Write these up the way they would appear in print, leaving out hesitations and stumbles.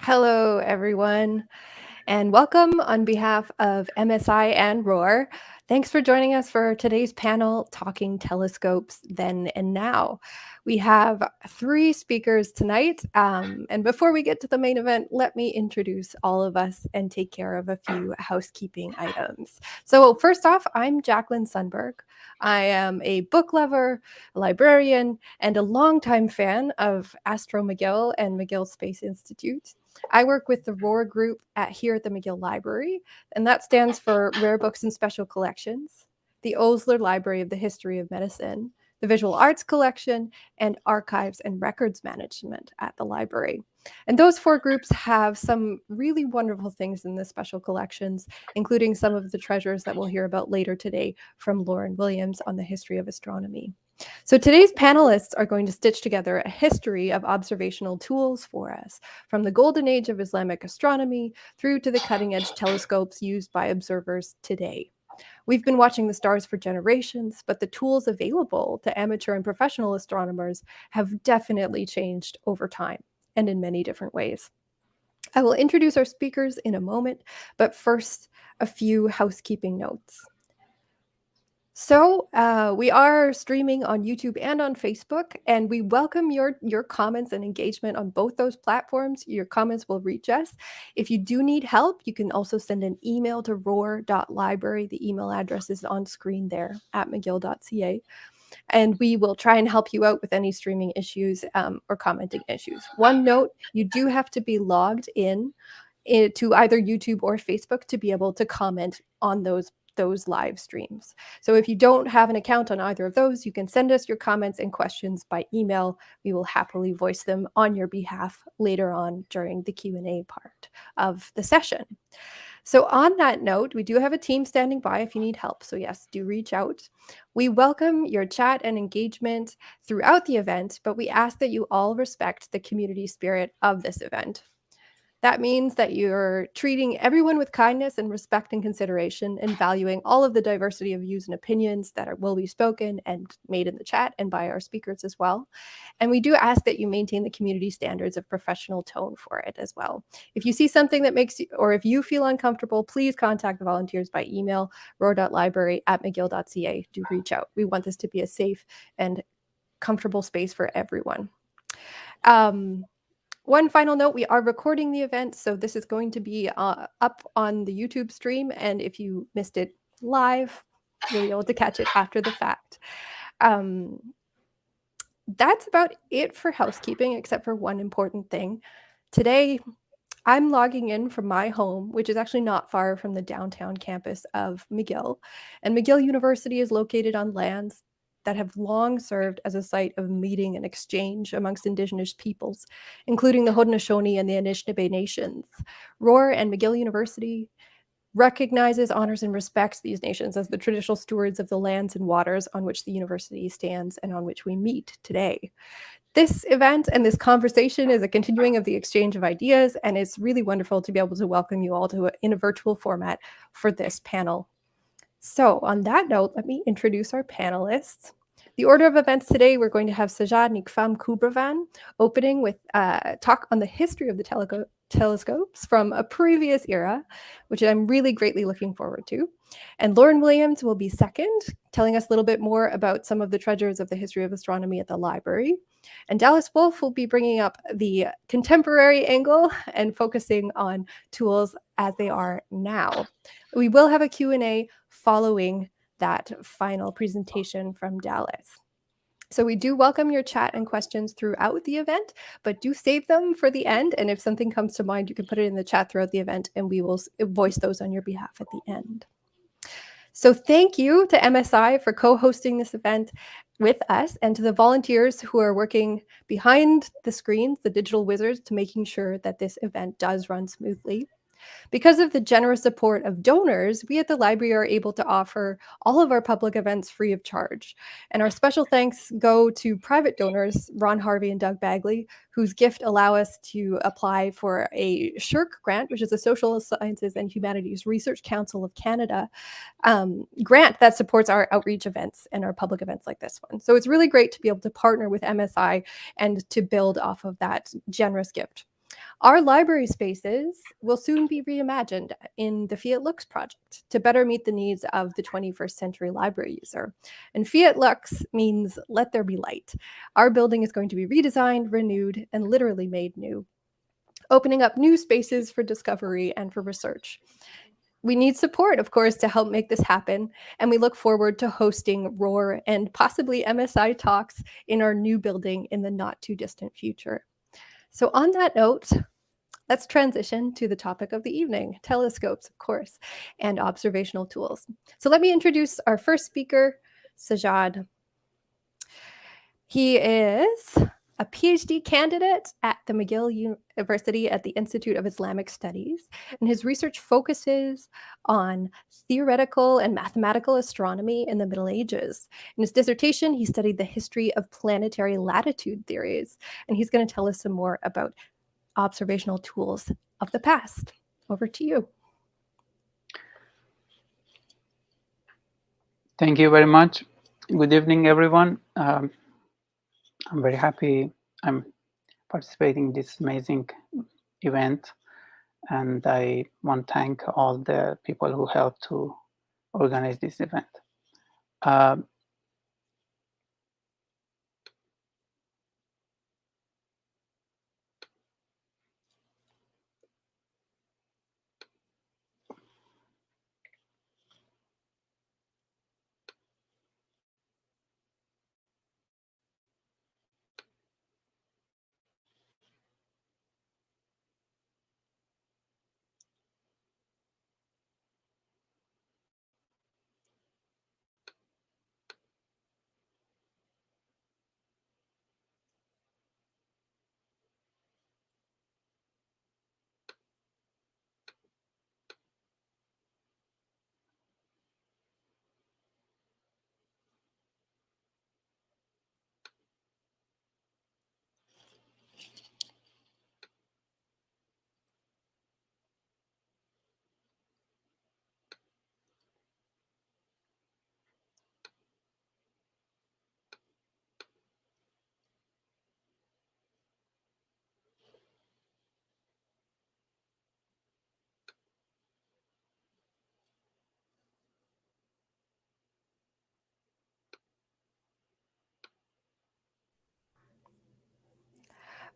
Hello, everyone, and welcome on behalf of MSI and ROAAr. Thanks for joining us for today's panel, Talking Telescopes Then and Now. We have three speakers tonight, and before we get to the main event, let me introduce all of us and take care of a few housekeeping items. So first off, I'm Jacqueline Sundberg. I am a book lover, a librarian, and a longtime fan of Astro McGill and McGill Space Institute. I work with the ROAAr group here at the McGill Library, and that stands for Rare Books and Special Collections, the Osler Library of the History of Medicine, the Visual Arts Collection, and Archives and Records Management at the library. And those four groups have some really wonderful things in the special collections, including some of the treasures that we'll hear about later today from Lauren Williams on the history of astronomy. So today's panelists are going to stitch together a history of observational tools for us, from the golden age of Islamic astronomy through to the cutting-edge telescopes used by observers today. We've been watching the stars for generations, but the tools available to amateur and professional astronomers have definitely changed over time and in many different ways. I will introduce our speakers in a moment, but first, a few housekeeping notes. So we are streaming on YouTube and on Facebook, and we welcome your comments and engagement on both those platforms. Your comments will reach us. If you do need help, you can also send an email to roar.library. The email address is on screen there at mcgill.ca. And we will try and help you out with any streaming issues or commenting issues. One note, you do have to be logged in to either YouTube or Facebook to be able to comment on those live streams. So if you don't have an account on either of those, you can send us your comments and questions by email. We will happily voice them on your behalf later on during the Q&A part of the session. So on that note, we do have a team standing by if you need help. So yes, do reach out. We welcome your chat and engagement throughout the event, but we ask that you all respect the community spirit of this event. That means that you're treating everyone with kindness and respect and consideration, and valuing all of the diversity of views and opinions that will be spoken and made in the chat and by our speakers as well. And we do ask that you maintain the community standards of professional tone for it as well. If you see something that makes you, or if you feel uncomfortable, please contact the volunteers by email, roar.library@mcgill.ca. Do reach out. We want this to be a safe and comfortable space for everyone. One final note, we are recording the event, so this is going to be up on the YouTube stream, and if you missed it live, you'll be able to catch it after the fact. That's about it for housekeeping, except for one important thing. Today, I'm logging in from my home, which is actually not far from the downtown campus of McGill, and McGill University is located on lands that have long served as a site of meeting and exchange amongst Indigenous peoples, including the Haudenosaunee and the Anishinaabe nations. ROAAR and McGill University recognizes, honors, and respects these nations as the traditional stewards of the lands and waters on which the university stands and on which we meet today. This event and this conversation is a continuing of the exchange of ideas, and it's really wonderful to be able to welcome you all in a virtual format for this panel. So on that note, let me introduce our panelists. The order of events today, we're going to have Sajjad Nikfahm-Khubravan opening with a talk on the history of the telescopes from a previous era, which I'm really greatly looking forward to. And Lauren Williams will be second, telling us a little bit more about some of the treasures of the history of astronomy at the library. And Dallas Wulf will be bringing up the contemporary angle and focusing on tools as they are now. We will have a Q&A following that final presentation from Dallas. So we do welcome your chat and questions throughout the event, but do save them for the end. And if something comes to mind, you can put it in the chat throughout the event, and we will voice those on your behalf at the end. So thank you to MSI for co-hosting this event with us, and to the volunteers who are working behind the screens, the digital wizards, to making sure that this event does run smoothly. Because of the generous support of donors, we at the library are able to offer all of our public events free of charge. And our special thanks go to private donors, Ron Harvey and Doug Bagley, whose gift allow us to apply for a SSHRC grant, which is the Social Sciences and Humanities Research Council of Canada grant that supports our outreach events and our public events like this one. So it's really great to be able to partner with MSI and to build off of that generous gift. Our library spaces will soon be reimagined in the Fiat Lux project to better meet the needs of the 21st century library user. And Fiat Lux means let there be light. Our building is going to be redesigned, renewed, and literally made new, opening up new spaces for discovery and for research. We need support, of course, to help make this happen, and we look forward to hosting ROAAR and possibly MSI talks in our new building in the not too distant future. So on that note, let's transition to the topic of the evening, telescopes, of course, and observational tools. So let me introduce our first speaker, Sajjad. He is a PhD candidate at the McGill University at the Institute of Islamic Studies, and his research focuses on theoretical and mathematical astronomy in the Middle Ages. In his dissertation, he studied the history of planetary latitude theories, and he's going to tell us some more about observational tools of the past. Over to you. Thank you very much. Good evening, everyone. I'm very happy I'm participating in this amazing event, and I want to thank all the people who helped to organize this event.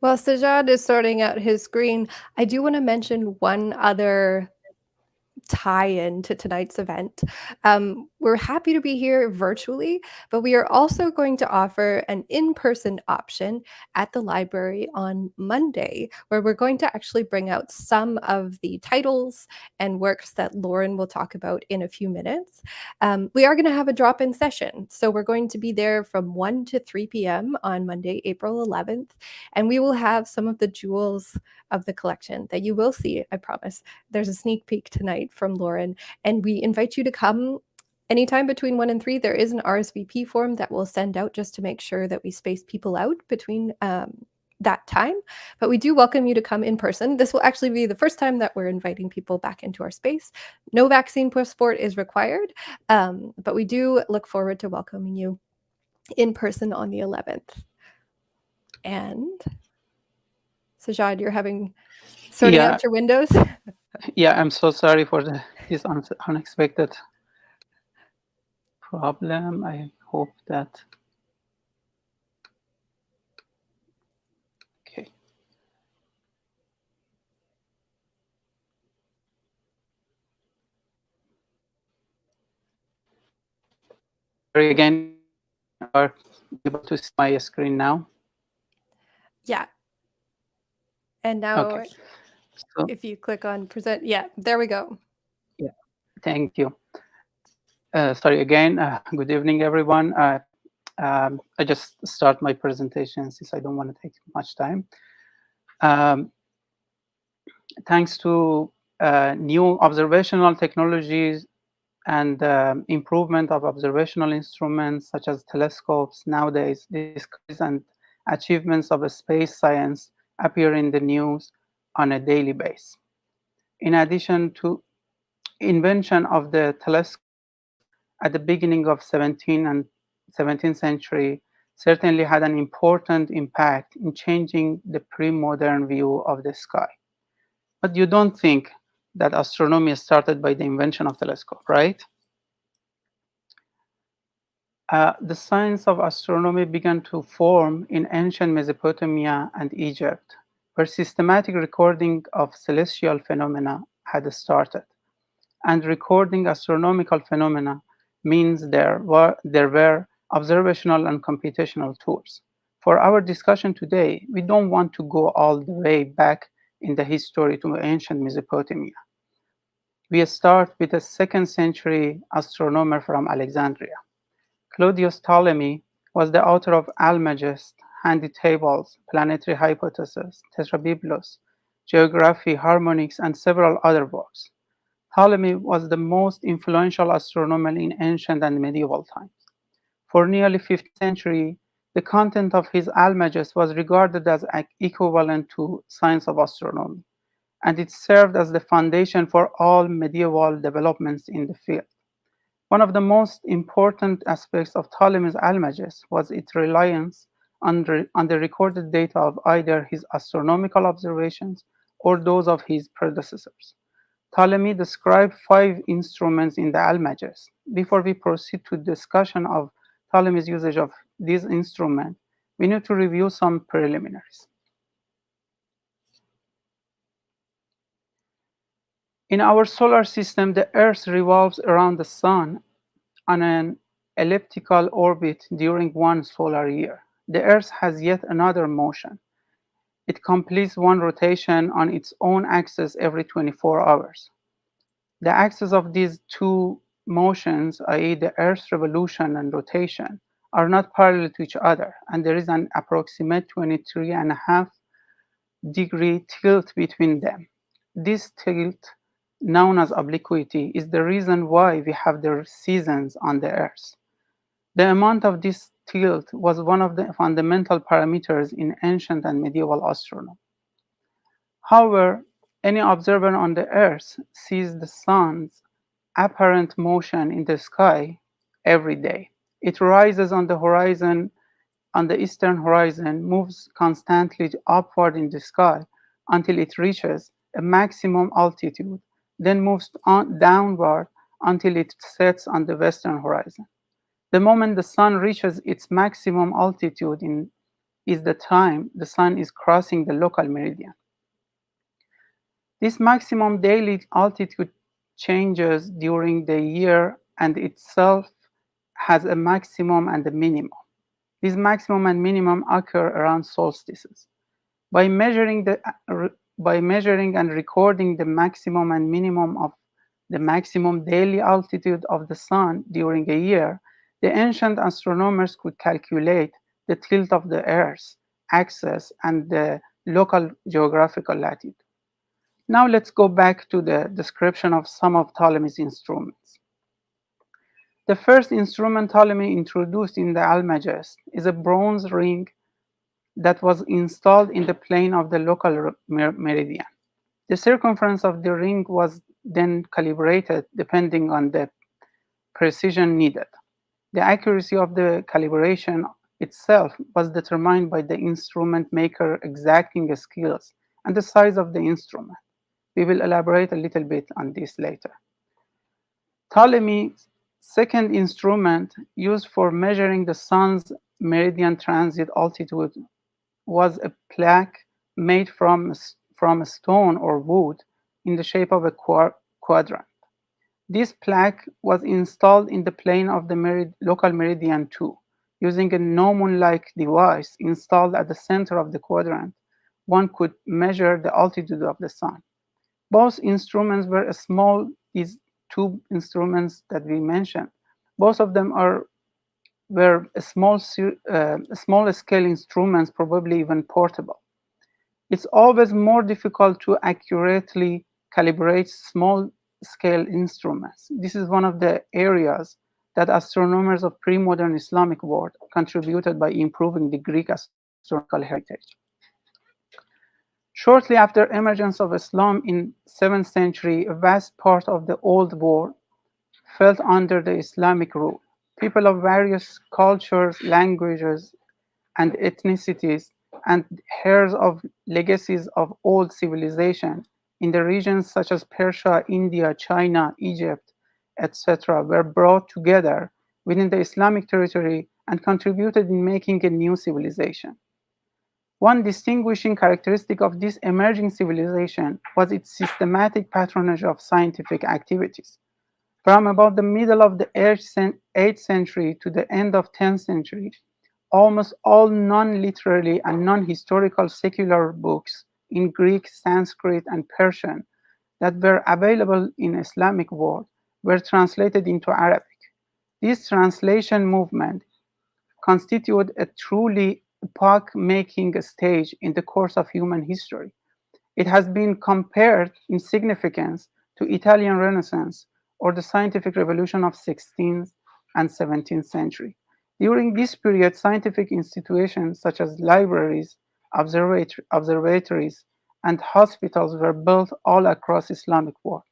While Sajjad is sorting out his screen, I do want to mention one other tie-in to tonight's event. We're happy to be here virtually, but we are also going to offer an in-person option at the library on Monday, where we're going to actually bring out some of the titles and works that Lauren will talk about in a few minutes. We are going to have a drop-in session, so we're going to be there from 1 to 3 p.m. on Monday, April 11th, and we will have some of the jewels of the collection that you will see, I promise. There's a sneak peek tonight from Lauren, and we invite you to come anytime between 1 and 3. There is an RSVP form that we'll send out just to make sure that we space people out between that time. But we do welcome you to come in person. This will actually be the first time that we're inviting people back into our space. No vaccine passport is required, but we do look forward to welcoming you in person on the 11th. And Sajjad, you're having sorting out your windows? Yeah, I'm so sorry for this unexpected problem. I hope that... Okay. Sorry again, are able to see my screen now? Yeah. And now, okay. So, if you click on present, yeah, there we go. Yeah, thank you. Sorry again. Good evening, everyone. I just start my presentation since I don't want to take much time. Thanks to new observational technologies and improvement of observational instruments such as telescopes, nowadays discoveries and achievements of space science appear in the news on a daily basis. In addition to invention of the telescope at the beginning of 17th century, certainly had an important impact in changing the pre-modern view of the sky. But you don't think that astronomy started by the invention of telescope, right? The science of astronomy began to form in ancient Mesopotamia and Egypt, where systematic recording of celestial phenomena had started. And recording astronomical phenomena means there were observational and computational tools. For our discussion today, we don't want to go all the way back in the history to ancient Mesopotamia. We start with a 2nd century astronomer from Alexandria. Claudius Ptolemy was the author of Almagest, Handy Tables, Planetary Hypothesis, Tetrabiblos, Geography, Harmonics, and several other works. Ptolemy was the most influential astronomer in ancient and medieval times. For nearly 50 centuries, the content of his Almagest was regarded as equivalent to science of astronomy, and it served as the foundation for all medieval developments in the field. One of the most important aspects of Ptolemy's Almagest was its reliance on the recorded data of either his astronomical observations or those of his predecessors. Ptolemy described 5 instruments in the Almagest. Before we proceed to discussion of Ptolemy's usage of these instruments, we need to review some preliminaries. In our solar system, the Earth revolves around the Sun on an elliptical orbit during one solar year. The Earth has yet another motion. It completes one rotation on its own axis every 24 hours. The axes of these two motions, i.e., the Earth's revolution and rotation, are not parallel to each other, and there is an approximate 23.5-degree tilt between them. This tilt, known as obliquity, is the reason why we have the seasons on the Earth. The amount of this tilt was one of the fundamental parameters in ancient and medieval astronomy. However, any observer on the Earth sees the sun's apparent motion in the sky every day. It rises on the horizon, on the eastern horizon, moves constantly upward in the sky until it reaches a maximum altitude, then moves downward until it sets on the western horizon. The moment the sun reaches its maximum altitude is the time the sun is crossing the local meridian. This maximum daily altitude changes during the year and itself has a maximum and a minimum. These maximum and minimum occur around solstices. By measuring and recording the maximum and minimum of the maximum daily altitude of the sun during a year, the ancient astronomers could calculate the tilt of the Earth's axis and the local geographical latitude. Now let's go back to the description of some of Ptolemy's instruments. The first instrument Ptolemy introduced in the Almagest is a bronze ring that was installed in the plane of the local meridian. The circumference of the ring was then calibrated depending on the precision needed. The accuracy of the calibration itself was determined by the instrument maker exacting skills and the size of the instrument. We will elaborate a little bit on this later. Ptolemy's second instrument used for measuring the sun's meridian transit altitude was a plaque made from a stone or wood in the shape of a quadrant. This plaque was installed in the plane of the local meridian 2. Using a gnomon-like device installed at the center of the quadrant, one could measure the altitude of the sun. Both instruments were small. These two instruments that we mentioned, both of them were small scale instruments, probably even portable. It's always more difficult to accurately calibrate small scale instruments. This is one of the areas that astronomers of pre-modern Islamic world contributed by improving the Greek astronomical heritage. Shortly after emergence of Islam in 7th century, a vast part of the old world fell under the Islamic rule. People of various cultures, languages, and ethnicities and heirs of legacies of old civilization in the regions such as Persia, India, China, Egypt, etc., were brought together within the Islamic territory and contributed in making a new civilization. One distinguishing characteristic of this emerging civilization was its systematic patronage of scientific activities. From about the middle of the 8th century to the end of 10th century, almost all non-literary and non-historical secular books in Greek, Sanskrit, and Persian that were available in Islamic world were translated into Arabic. This translation movement constituted a truly epoch-making stage in the course of human history. It has been compared in significance to Italian Renaissance or the scientific revolution of 16th and 17th century. During this period, scientific institutions such as libraries, observatories, and hospitals were built all across Islamic world.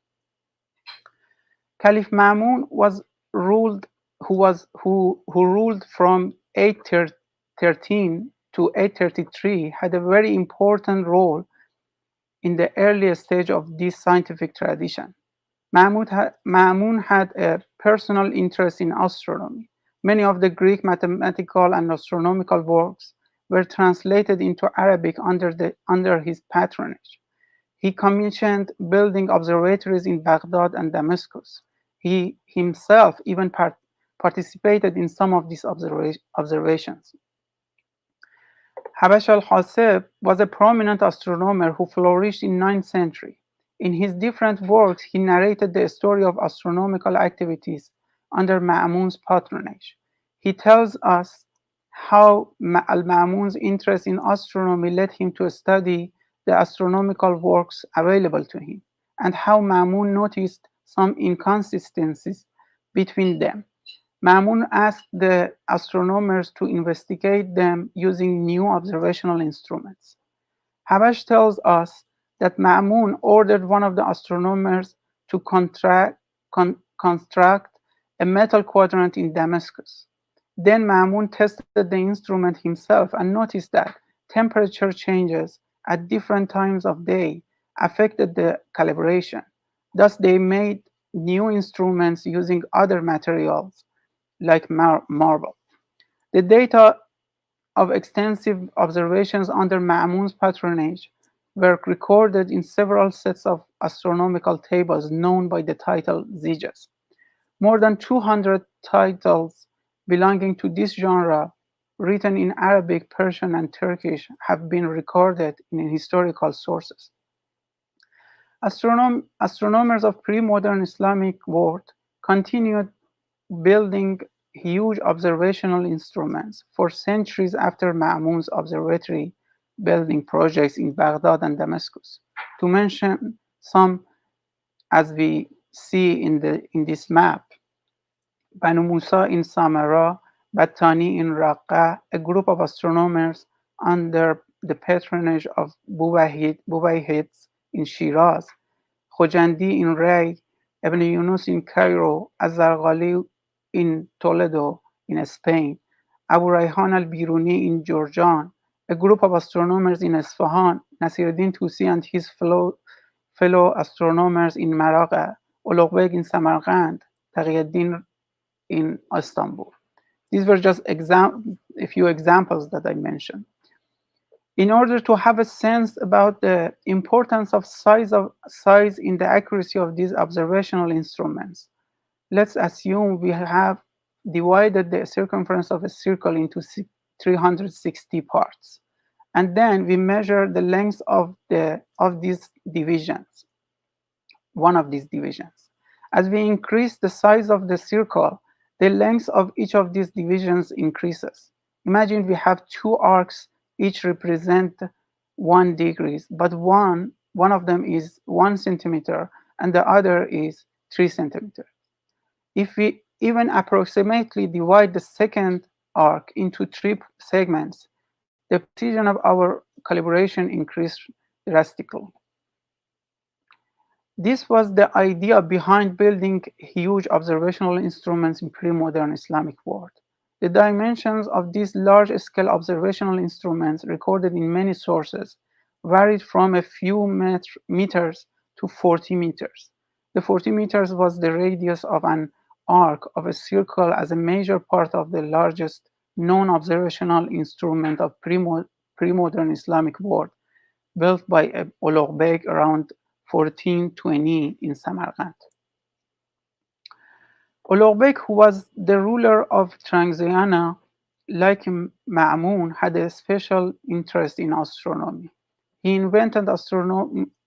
Caliph Ma'mun was ruled who ruled from 813 to 833 had a very important role in the early stage of this scientific tradition. Ma'mun had a personal interest in astronomy. Many of the Greek mathematical and astronomical works were translated into Arabic under his patronage. He commissioned building observatories in Baghdad and Damascus. He himself even participated in some of these observations. Habash al-Hasib was a prominent astronomer who flourished in 9th century. In his different works, he narrated the story of astronomical activities under Ma'mun's patronage. He tells us how al-Ma'mun's interest in astronomy led him to study the astronomical works available to him, and how Ma'mun noticed some inconsistencies between them. Ma'mun asked the astronomers to investigate them using new observational instruments. Habash tells us that Ma'mun ordered one of the astronomers to construct a metal quadrant in Damascus. Then Ma'mun tested the instrument himself and noticed that temperature changes at different times of day affected the calibration. Thus, they made new instruments using other materials like marble. The data of extensive observations under Ma'mun's patronage were recorded in several sets of astronomical tables known by the title Zijas. More than 200 titles belonging to this genre, written in Arabic, Persian, and Turkish, have been recorded in historical sources. Astronomers of pre-modern Islamic world continued building huge observational instruments for centuries after Ma'mun's observatory building projects in Baghdad and Damascus. To mention some, as we see in this map, Banu Musa in Samarra, Battani in Raqqa, a group of astronomers under the patronage of Buwayhids in Shiraz, Khojandi in Ray, Ibn Yunus in Cairo, Az-Zarghali in Toledo in Spain, Abu Rayhan al-Biruni in Jordan, a group of astronomers in Isfahan, Nasiruddin Tusi and his fellow astronomers in Maragha, Ulugbeg in Samarkand, Taqiyuddin in Istanbul. These were just a few examples that I mentioned. In order to have a sense about the importance of size in the accuracy of these observational instruments, let's assume we have divided the circumference of a circle into 360 parts, and then we measure the length of these divisions, one of these divisions. As we increase the size of the circle, the length of each of these divisions increases. Imagine we have two arcs, each represent 1 degree, but one of them is 1 centimeter and the other is 3 centimeters. If we even approximately divide the second arc into 3 segments, the precision of our calibration increased drastically. This was the idea behind building huge observational instruments in pre-modern Islamic world. The dimensions of these large-scale observational instruments recorded in many sources varied from a few meters to 40 meters. The 40 meters was the radius of an arc of a circle as a major part of the largest known observational instrument of pre-modern Islamic world, built by Ulugh around 1420 in Samarkand. Ulugh, who was the ruler of Transoxiana, like Ma'mun, had a special interest in astronomy. He invented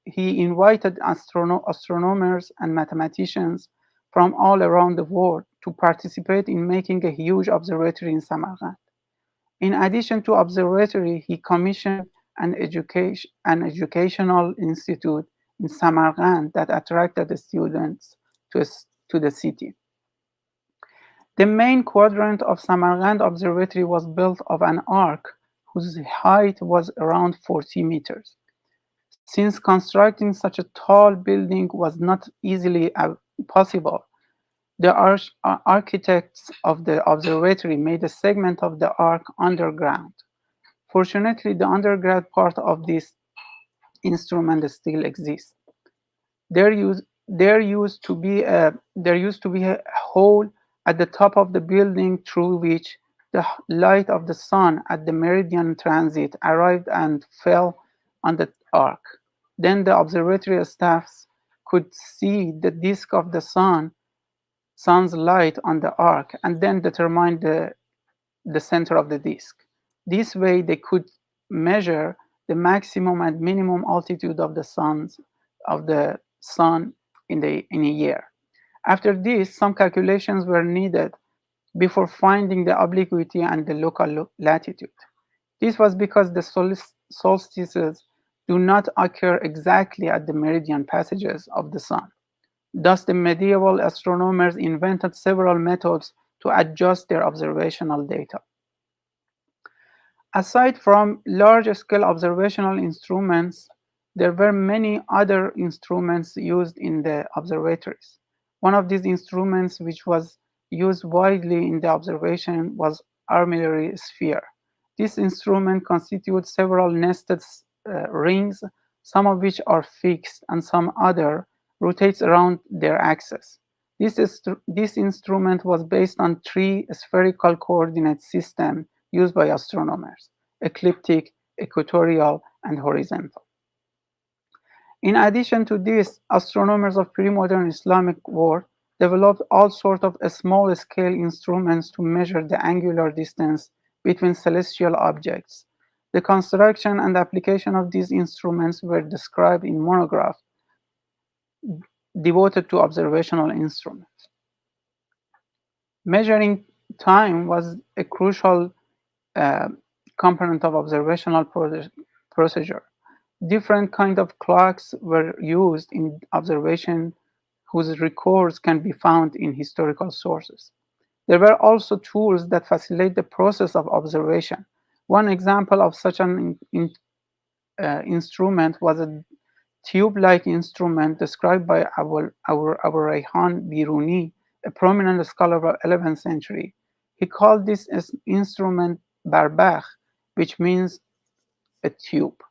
he invited astronomers and mathematicians from all around the world to participate in making a huge observatory in Samarkand. In addition to observatory, he commissioned an educational institute in Samarkand that attracted the students to the city. The main quadrant of Samarkand Observatory was built of an arc whose height was around 40 meters. Since constructing such a tall building was not easily possible, the architects of the observatory made a segment of the arc underground. Fortunately, the underground part of this instrument still exists. There used to be a hole at the top of the building through which the light of the sun at the meridian transit arrived and fell on the arc. Then the observatory staffs could see the disk of the sun's light on the arc and then determine the center of the disk. This way they could measure the maximum and minimum altitude of the sun in a year. After this, some calculations were needed before finding the obliquity and the local latitude. This was because the solstices do not occur exactly at the meridian passages of the sun. Thus, the medieval astronomers invented several methods to adjust their observational data. Aside from large-scale observational instruments, there were many other instruments used in the observatories. One of these instruments, which was used widely in the observation, was armillary sphere. This instrument constitutes several nested rings, some of which are fixed and some other rotates around their axis. This instrument was based on three spherical coordinate systems used by astronomers: ecliptic, equatorial, and horizontal. In addition to this, astronomers of pre-modern Islamic world developed all sorts of small-scale instruments to measure the angular distance between celestial objects. The construction and application of these instruments were described in monographs devoted to observational instruments. Measuring time was a crucial uh, component of observational procedure. Different kinds of clocks were used in observation whose records can be found in historical sources. There were also tools that facilitate the process of observation. One example of such an instrument was a tube-like instrument described by Abu Rayhan Biruni, a prominent scholar of the 11th century. He called this instrument barbakh, which means a tube.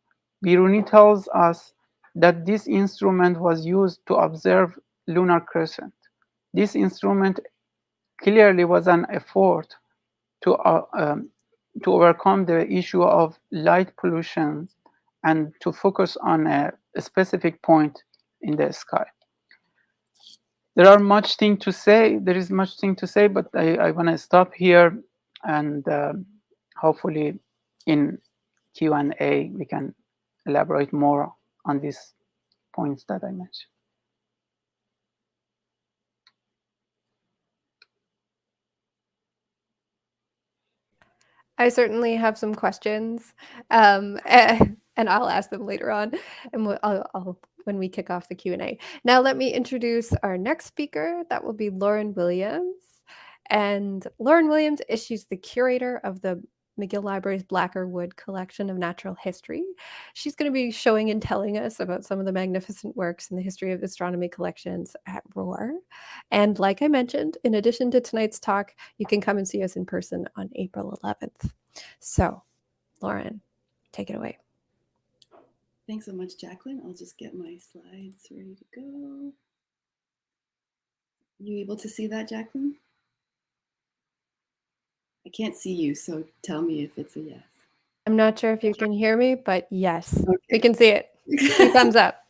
Biruni tells us that this instrument was used to observe lunar crescent. This instrument clearly was an effort to, uh, um, to overcome the issue of light pollution and to focus on a specific point in the sky. There is much thing to say, but I want to stop here and hopefully in Q&A we can elaborate more on these points that I mentioned. I certainly have some questions, and I'll ask them later on, and I'll when we kick off the Q&A. Now, let me introduce our next speaker. That will be Lauren Williams. And Lauren Williams, she's the curator of the McGill Library's Blacker Wood collection of natural history. She's going to be showing and telling us about some of the magnificent works in the history of astronomy collections at ROAAR. And like I mentioned, in addition to tonight's talk, you can come and see us in person on April 11th. So, Lauren, take it away. Thanks so much, Jacqueline. I'll just get my slides ready to go. You able to see that, Jacqueline? I can't see you, so tell me if it's a yes. I'm not sure if you can hear me, but yes, Okay. we can see it. 2 thumbs up.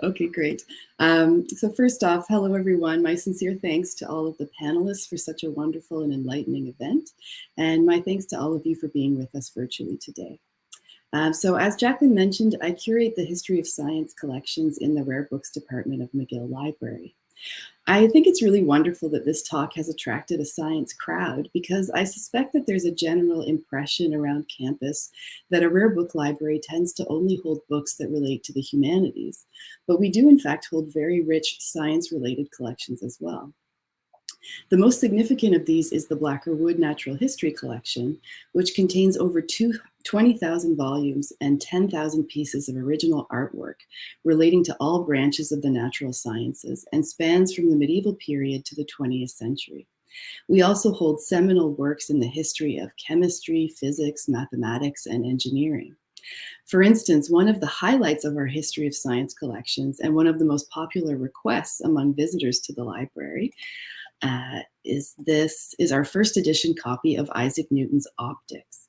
Okay, great. So first off, hello everyone. My sincere thanks to all of the panelists for such a wonderful and enlightening event. And my thanks to all of you for being with us virtually today. So as Jacqueline mentioned, I curate the history of science collections in the Rare Books Department of McGill Library. I think it's really wonderful that this talk has attracted a science crowd because I suspect that there's a general impression around campus that a rare book library tends to only hold books that relate to the humanities, but we do in fact hold very rich science-related collections as well. The most significant of these is the Blacker Wood Natural History Collection, which contains over 20,000 volumes and 10,000 pieces of original artwork relating to all branches of the natural sciences and spans from the medieval period to the 20th century. We also hold seminal works in the history of chemistry, physics, mathematics, and engineering. For instance, one of the highlights of our history of science collections and one of the most popular requests among visitors to the library is our first edition copy of Isaac Newton's Optics.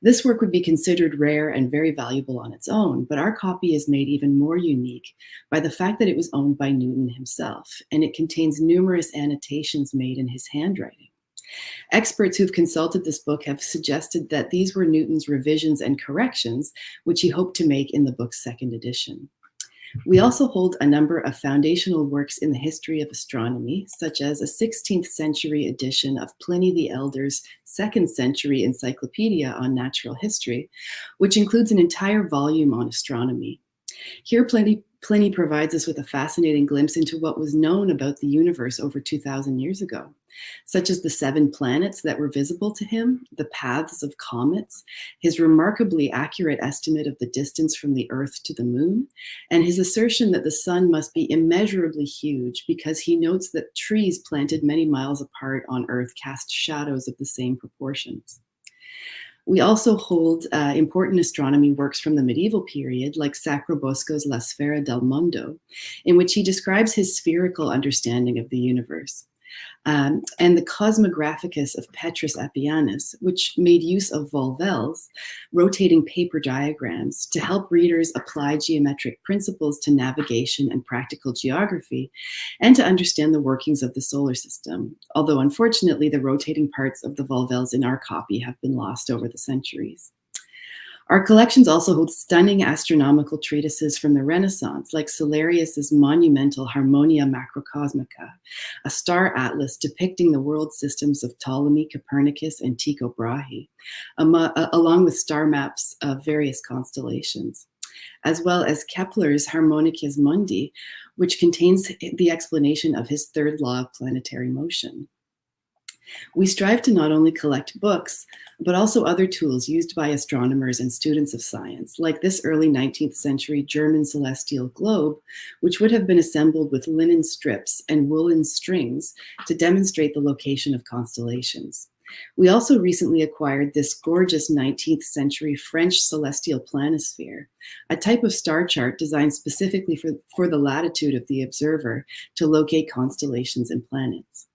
This work would be considered rare and very valuable on its own, but our copy is made even more unique by the fact that it was owned by Newton himself, and it contains numerous annotations made in his handwriting. Experts who've consulted this book have suggested that these were Newton's revisions and corrections, which he hoped to make in the book's second edition. We also hold a number of foundational works in the history of astronomy, such as a 16th century edition of Pliny the Elder's 2nd century encyclopedia on natural history, which includes an entire volume on astronomy. Here, Pliny provides us with a fascinating glimpse into what was known about the universe over 2,000 years ago, such as the 7 planets that were visible to him, the paths of comets, his remarkably accurate estimate of the distance from the Earth to the moon, and his assertion that the sun must be immeasurably huge because he notes that trees planted many miles apart on Earth cast shadows of the same proportions. We also hold important astronomy works from the medieval period, like Sacro Bosco's La Sfera del Mondo, in which he describes his spherical understanding of the universe. And the Cosmographicus of Petrus Appianus, which made use of volvels, rotating paper diagrams, to help readers apply geometric principles to navigation and practical geography, and to understand the workings of the solar system. Although, unfortunately, the rotating parts of the volvels in our copy have been lost over the centuries. Our collections also hold stunning astronomical treatises from the Renaissance, like Cellarius's monumental Harmonia Macrocosmica, a star atlas depicting the world systems of Ptolemy, Copernicus, and Tycho Brahe, along with star maps of various constellations, as well as Kepler's Harmonicus Mundi, which contains the explanation of his third law of planetary motion. We strive to not only collect books, but also other tools used by astronomers and students of science, like this early 19th century German celestial globe, which would have been assembled with linen strips and woolen strings to demonstrate the location of constellations. We also recently acquired this gorgeous 19th century French celestial planisphere, a type of star chart designed specifically for the latitude of the observer to locate constellations and planets.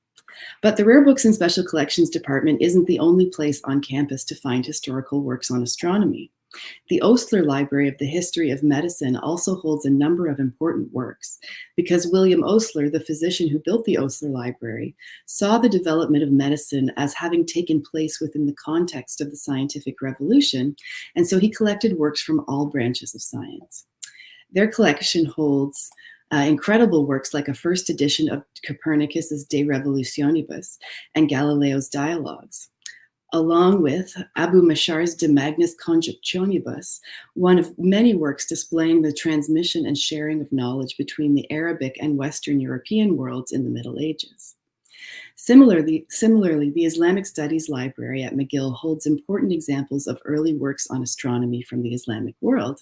But the Rare Books and Special Collections Department isn't the only place on campus to find historical works on astronomy. The Osler Library of the History of Medicine also holds a number of important works because William Osler, the physician who built the Osler Library, saw the development of medicine as having taken place within the context of the scientific revolution, and so he collected works from all branches of science. Their collection holds incredible works like a first edition of Copernicus's De Revolutionibus and Galileo's Dialogues, along with Abu Mashar's De Magnis Conjectionibus, one of many works displaying the transmission and sharing of knowledge between the Arabic and Western European worlds in the Middle Ages. Similarly, the Islamic Studies Library at McGill holds important examples of early works on astronomy from the Islamic world,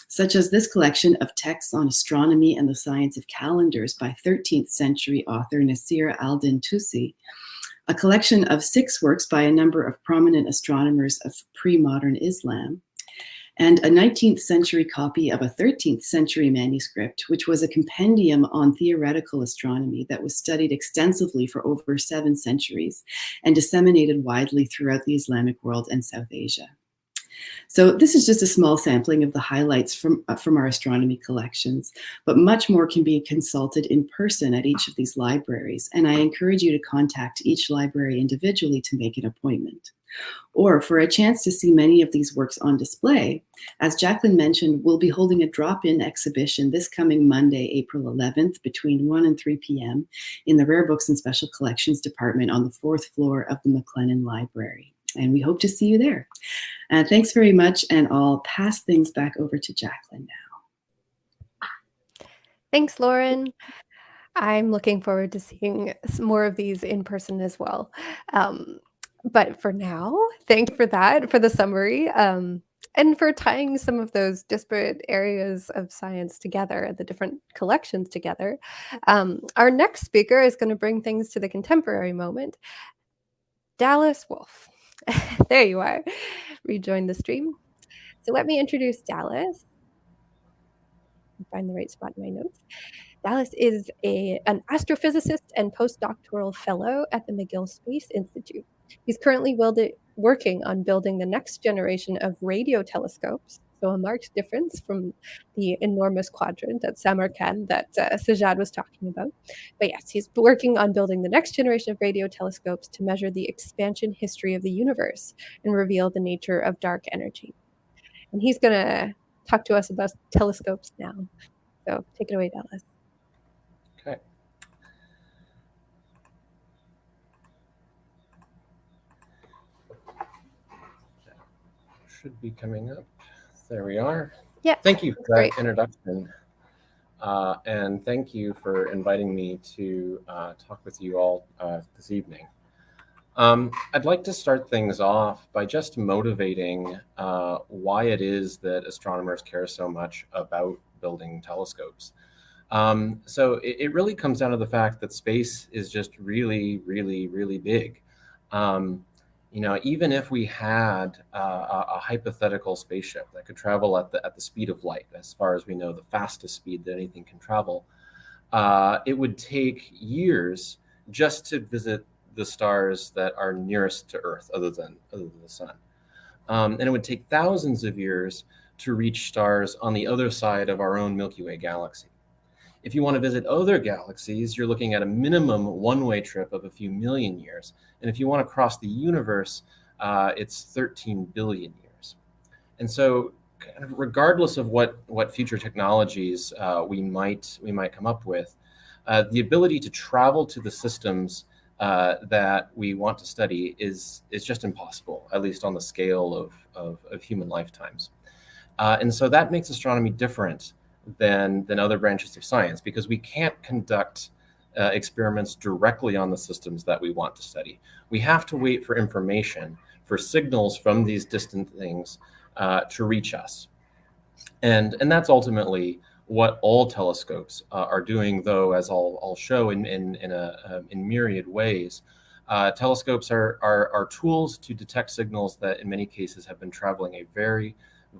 such as this collection of texts on astronomy and the science of calendars by 13th century author Nasir al-Din Tusi, a collection of 6 works by a number of prominent astronomers of pre-modern Islam, and a 19th century copy of a 13th century manuscript, which was a compendium on theoretical astronomy that was studied extensively for over 7 centuries and disseminated widely throughout the Islamic world and South Asia. So this is just a small sampling of the highlights from our astronomy collections, but much more can be consulted in person at each of these libraries, and I encourage you to contact each library individually to make an appointment. Or for a chance to see many of these works on display, as Jacqueline mentioned, we'll be holding a drop-in exhibition this coming Monday, April 11th, between 1 and 3 p.m. in the Rare Books and Special Collections Department on the 4th floor of the McLennan Library. And we hope to see you there. Thanks very much, and I'll pass things back over to Jacqueline now. Thanks, Lauren. I'm looking forward to seeing more of these in person as well. But for now, thank you for that, for the summary, and for tying some of those disparate areas of science together, the different collections together. Our next speaker is going to bring things to the contemporary moment. Dallas Wulf. There you are. Rejoin the stream. So let me introduce Dallas. Find the right spot in my notes. Dallas is an astrophysicist and postdoctoral fellow at the McGill Space Institute. He's currently working on building the next generation of radio telescopes, so a marked difference from the enormous quadrant at Samarkand that Sajjad was talking about. But yes, he's working on building the next generation of radio telescopes to measure the expansion history of the universe and reveal the nature of dark energy. And he's going to talk to us about telescopes now. So take it away, Dallas. Okay. Should be coming up. There we are. Yeah. Thank you for that introduction. And thank you for inviting me to talk with you all this evening. I'd like to start things off by just motivating why it is that astronomers care so much about building telescopes. So it really comes down to the fact that space is just really, really, really big. Even if we had a hypothetical spaceship that could travel at the speed of light, as far as we know, the fastest speed that anything can travel, it would take years just to visit the stars that are nearest to Earth, other than the sun. And it would take thousands of years to reach stars on the other side of our own Milky Way galaxy. If you want to visit other galaxies, you're looking at a minimum one-way trip of a few million years. And if you want to cross the universe, it's 13 billion years. And so kind of regardless of what future technologies we might come up with, the ability to travel to the systems that we want to study is just impossible, at least on the scale of human lifetimes. And so that makes astronomy different than other branches of science, because we can't conduct experiments directly on the systems that we want to study. We have to wait for information, for signals from these distant things to reach us. And that's ultimately what all telescopes are doing, though, as I'll show in myriad ways. Telescopes are tools to detect signals that in many cases have been traveling a very,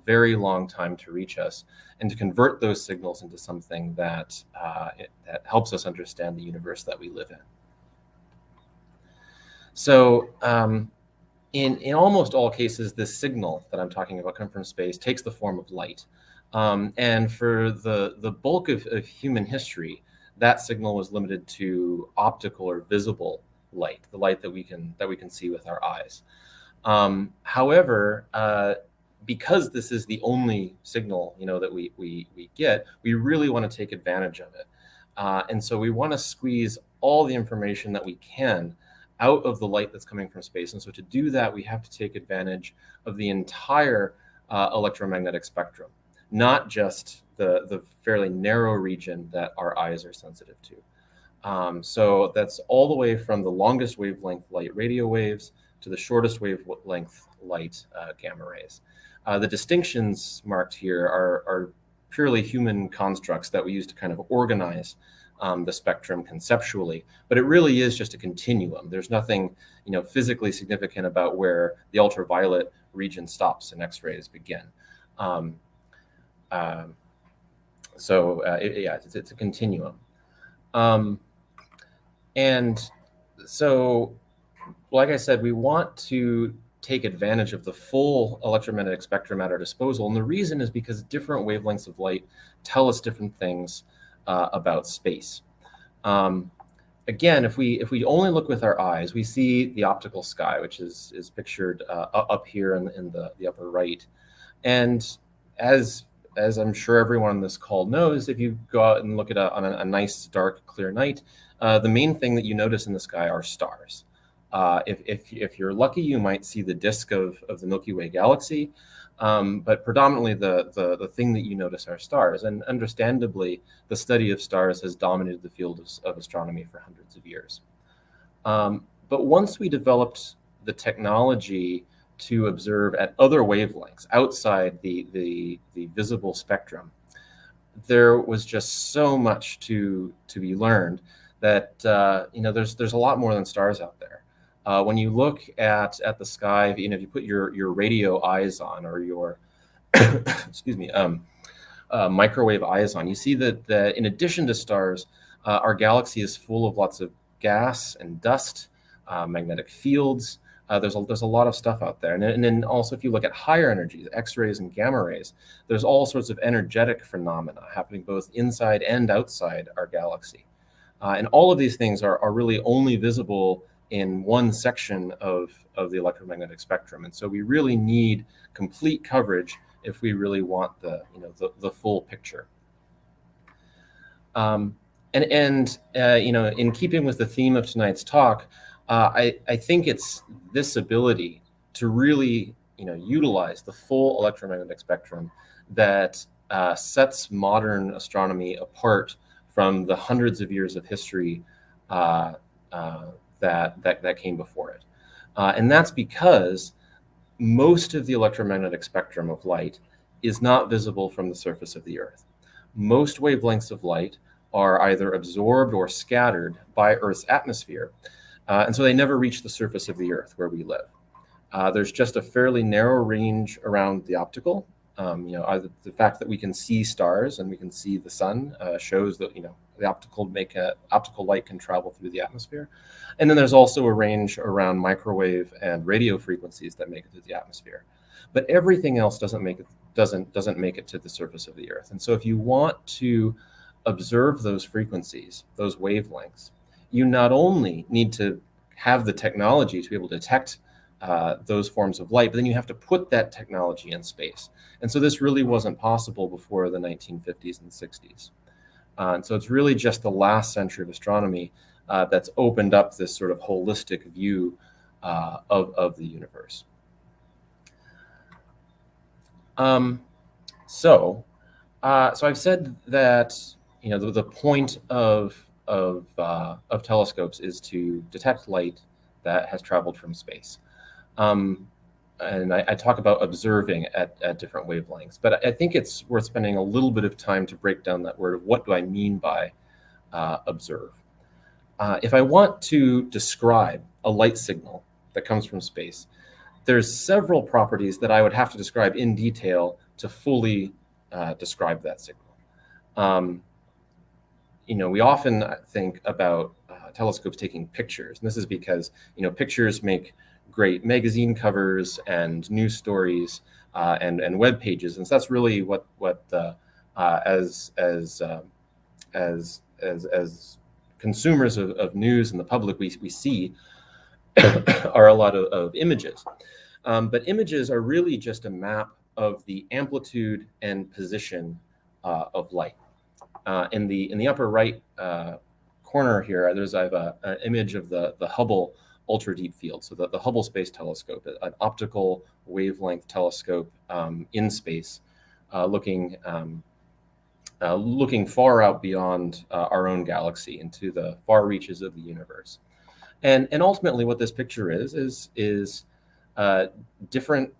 very long time to reach us, and to convert those signals into something that helps us understand the universe that we live in. So in almost all cases, this signal that I'm talking about coming from space takes the form of light. And for the bulk of human history, that signal was limited to optical or visible light, the light that we can see with our eyes. However, because this is the only signal that we get, we really want to take advantage of it. And so we want to squeeze all the information that we can out of the light that's coming from space. And so to do that, we have to take advantage of the entire electromagnetic spectrum, not just the fairly narrow region that our eyes are sensitive to. So that's all the way from the longest wavelength light radio waves to the shortest wavelength light gamma rays. The distinctions marked here are purely human constructs that we use to kind of organize the spectrum conceptually, but it really is just a continuum. There's nothing, physically significant about where the ultraviolet region stops and X-rays begin. It's a continuum. And so, like I said, we want to take advantage of the full electromagnetic spectrum at our disposal. And the reason is because different wavelengths of light tell us different things about space. Again, if we only look with our eyes, we see the optical sky, which is pictured up here in the upper right. And as I'm sure everyone on this call knows, if you go out and look at on a nice, dark, clear night, the main thing that you notice in the sky are stars. If you're lucky, you might see the disk of the Milky Way galaxy, but predominantly the thing that you notice are stars. And understandably, the study of stars has dominated the field of astronomy for hundreds of years. But once we developed the technology to observe at other wavelengths outside the visible spectrum, there was just so much to be learned that there's a lot more than stars out there. When you look at the sky, if you put your radio eyes on, or your microwave eyes on, you see that in addition to stars, our galaxy is full of lots of gas and dust, magnetic fields. There's a lot of stuff out there. And then also, if you look at higher energies, X-rays and gamma rays, there's all sorts of energetic phenomena happening both inside and outside our galaxy. And all of these things are really only visible in one section of the electromagnetic spectrum. And so we really need complete coverage if we really want the full picture. In keeping with the theme of tonight's talk, I think it's this ability to really utilize the full electromagnetic spectrum that sets modern astronomy apart from the hundreds of years of history that came before it. And that's because most of the electromagnetic spectrum of light is not visible from the surface of the Earth. Most wavelengths of light are either absorbed or scattered by Earth's atmosphere, and so they never reach the surface of the Earth where we live. There's just a fairly narrow range around the optical. The fact that we can see stars and we can see the sun shows that the optical light can travel through the atmosphere. And then there's also a range around microwave and radio frequencies that make it through the atmosphere. But everything else doesn't make it to the surface of the Earth. And so if you want to observe those frequencies, those wavelengths, you not only need to have the technology to be able to detect those forms of light, but then you have to put that technology in space. And so this really wasn't possible before the 1950s and 60s. And so it's really just the last century of astronomy that's opened up this sort of holistic view of the universe. So I've said that the point of telescopes is to detect light that has traveled from space. And I talk about observing at different wavelengths, but I think it's worth spending a little bit of time to break down that word of what do I mean by observe. If I want to describe a light signal that comes from space, there's several properties that I would have to describe in detail to fully describe that signal. We often think about telescopes taking pictures, and this is because pictures make great magazine covers and news stories and web pages, and so that's really what as consumers of news and the public we see are a lot of images. But images are really just a map of the amplitude and position of light. In the upper right corner here, I have an image of the Hubble Ultra Deep Field, so the Hubble Space Telescope, an optical wavelength telescope in space, looking looking far out beyond our own galaxy into the far reaches of the universe. And ultimately, what this picture is different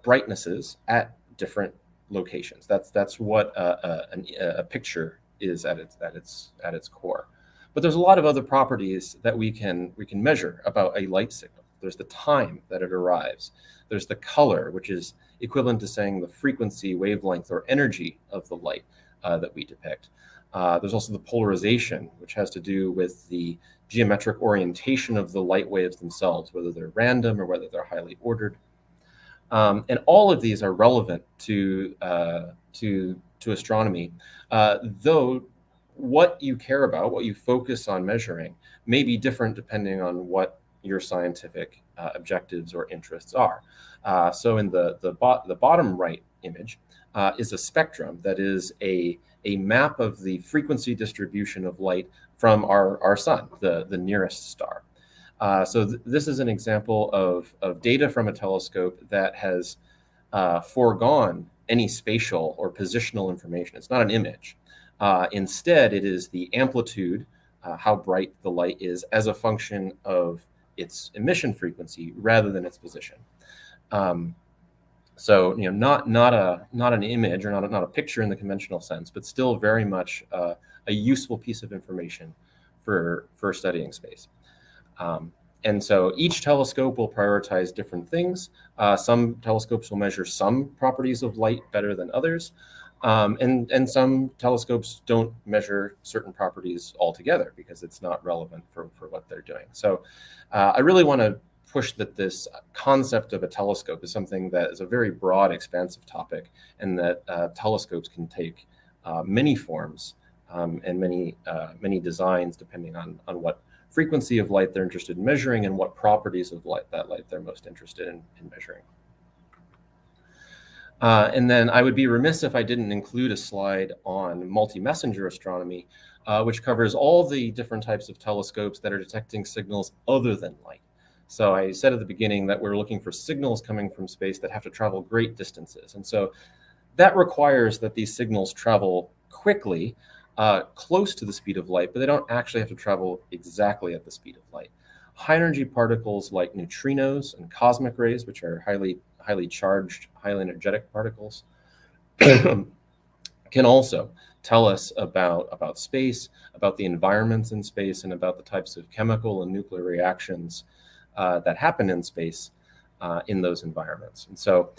brightnesses at different locations. That's what a picture is at its core. But there's a lot of other properties that we can measure about a light signal. There's the time that it arrives. There's the color, which is equivalent to saying the frequency, wavelength, or energy of the light that we depict. There's also the polarization, which has to do with the geometric orientation of the light waves themselves, whether they're random or whether they're highly ordered. And all of these are relevant to astronomy, though what you care about, what you focus on measuring, may be different depending on what your scientific objectives or interests are. So in the bottom right image is a spectrum that is a map of the frequency distribution of light from our sun, the nearest star. So this is an example of data from a telescope that has foregone any spatial or positional information. It's not an image. Instead, it is the amplitude, how bright the light is, as a function of its emission frequency rather than its position. So, not an image or not a picture in the conventional sense, but still very much a useful piece of information for studying space. And so each telescope will prioritize different things. Some telescopes will measure some properties of light better than others. And some telescopes don't measure certain properties altogether because it's not relevant for what they're doing. So I really want to push that this concept of a telescope is something that is a very broad, expansive topic, and that telescopes can take many forms and many designs depending on what frequency of light they're interested in measuring and what properties of that light they're most interested in measuring. And then I would be remiss if I didn't include a slide on multi-messenger astronomy, which covers all the different types of telescopes that are detecting signals other than light. So I said at the beginning that we're looking for signals coming from space that have to travel great distances. And so that requires that these signals travel quickly, close to the speed of light, but they don't actually have to travel exactly at the speed of light. High energy particles like neutrinos and cosmic rays, which are highly charged, highly energetic particles, can also tell us about space, about the environments in space, and about the types of chemical and nuclear reactions that happen in space in those environments. And so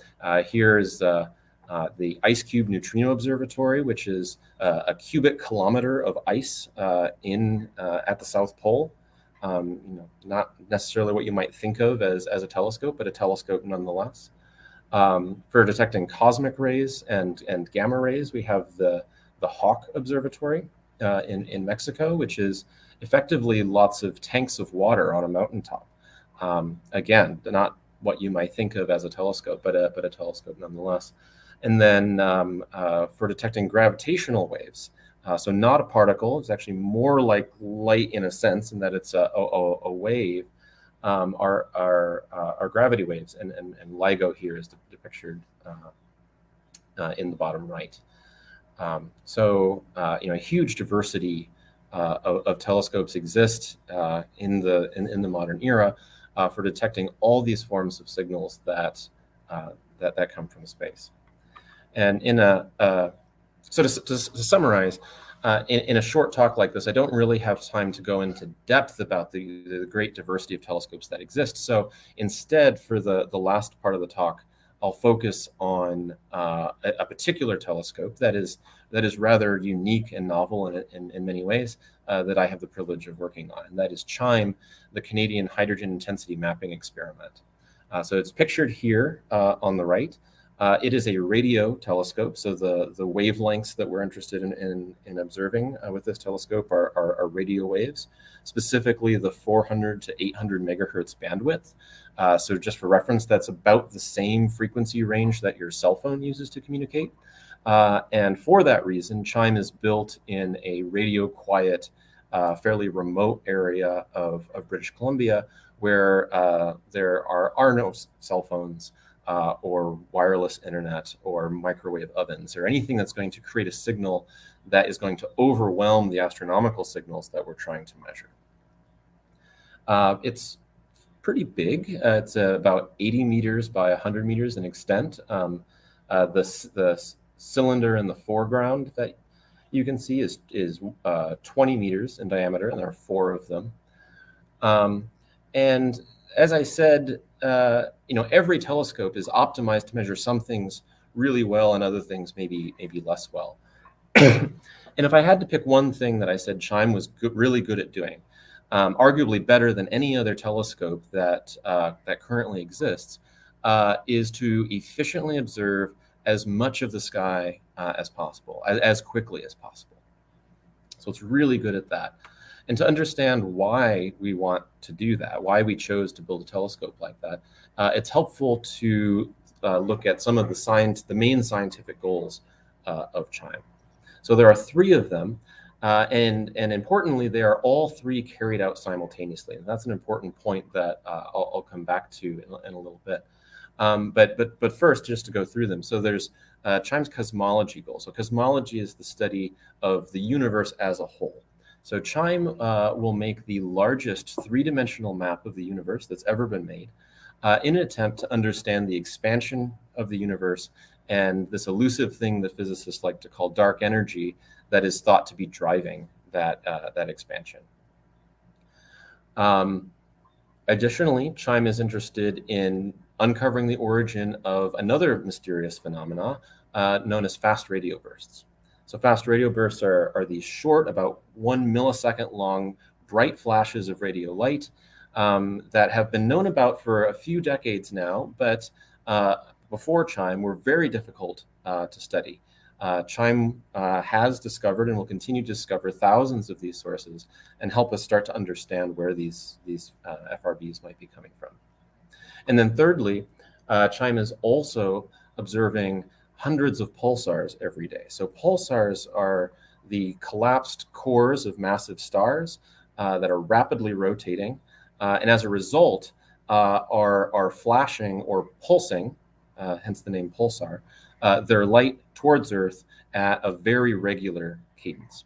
here's the IceCube Neutrino Observatory, which is a cubic kilometer of ice at the South Pole. Not necessarily what you might think of as a telescope, but a telescope nonetheless. For detecting cosmic rays and gamma rays, we have the Hawk Observatory in Mexico, which is effectively lots of tanks of water on a mountaintop. Again, not what you might think of as a telescope, but a telescope nonetheless. And then for detecting gravitational waves, so not a particle, it's actually more like light in a sense, in that it's a wave, are gravity waves, and LIGO here is depicted in the bottom right. So a huge diversity of telescopes exist in the modern era for detecting all these forms of signals that come from space. And so to summarize, in a short talk like this, I don't really have time to go into depth about the great diversity of telescopes that exist. So instead, for the last part of the talk, I'll focus on a particular telescope that is rather unique and novel in many ways that I have the privilege of working on, and that is Chime, the Canadian Hydrogen Intensity Mapping Experiment. So it's pictured here on the right. It is a radio telescope, so the wavelengths that we're interested in observing with this telescope are radio waves, specifically the 400 to 800 megahertz bandwidth. So just for reference, that's about the same frequency range that your cell phone uses to communicate. And for that reason, Chime is built in a radio quiet, fairly remote area of British Columbia, where there are no cell phones or wireless internet or microwave ovens or anything that's going to create a signal that is going to overwhelm the astronomical signals that we're trying to measure. It's pretty big. It's about 80 meters by 100 meters in extent. The cylinder in the foreground that you can see is 20 meters in diameter, and there are 4 of them. And as I said, every telescope is optimized to measure some things really well and other things maybe less well. And if I had to pick one thing that I said Chime was really good at doing, arguably better than any other telescope that currently exists, is to efficiently observe as much of the sky as possible, as quickly as possible. So it's really good at that. And to understand why we want to do that, why we chose to build a telescope like that, it's helpful to look at some of the main scientific goals of Chime. So there are 3 of them, and importantly, they are all 3 carried out simultaneously. And that's an important point that I'll come back to in a little bit. But first, just to go through them. So there's Chime's cosmology goal. So cosmology is the study of the universe as a whole. So Chime will make the largest 3-dimensional map of the universe that's ever been made in an attempt to understand the expansion of the universe and this elusive thing that physicists like to call dark energy that is thought to be driving that expansion. Additionally, Chime is interested in uncovering the origin of another mysterious phenomena known as fast radio bursts. So fast radio bursts are these short, about 1 millisecond long, bright flashes of radio light that have been known about for a few decades now, but before Chime were very difficult to study. Chime has discovered and will continue to discover thousands of these sources and help us start to understand where these FRBs might be coming from. And then thirdly, Chime is also observing hundreds of pulsars every day. So pulsars are the collapsed cores of massive stars that are rapidly rotating, and as a result are flashing or pulsing, hence the name pulsar, their light towards Earth at a very regular cadence.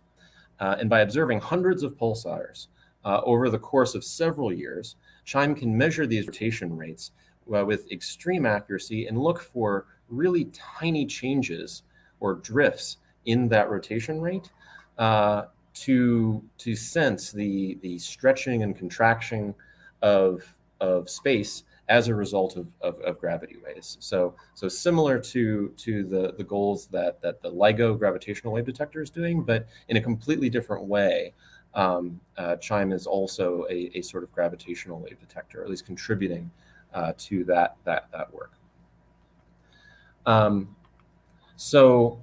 And by observing hundreds of pulsars over the course of several years, Chime can measure these rotation rates with extreme accuracy and look for really tiny changes or drifts in that rotation rate to sense the stretching and contraction of space as a result of gravity waves. So similar to the goals that the LIGO gravitational wave detector is doing, but in a completely different way. Chime is also a sort of gravitational wave detector, or at least contributing to that work. So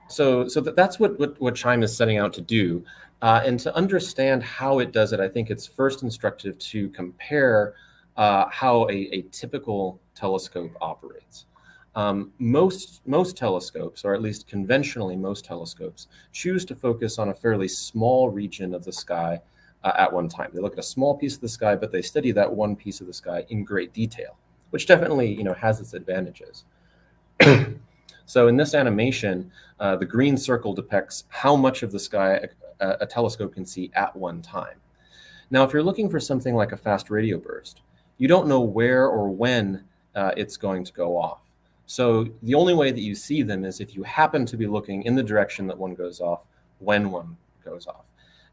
that's what Chime is setting out to do. And to understand how it does it, I think it's first instructive to compare how a typical telescope operates. Most telescopes, or at least conventionally most telescopes, choose to focus on a fairly small region of the sky at one time. They look at a small piece of the sky, but they study that one piece of the sky in great detail, which definitely has its advantages. So in this animation, the green circle depicts how much of the sky a telescope can see at one time. Now, if you're looking for something like a fast radio burst, you don't know where or when it's going to go off. So the only way that you see them is if you happen to be looking in the direction that one goes off when one goes off.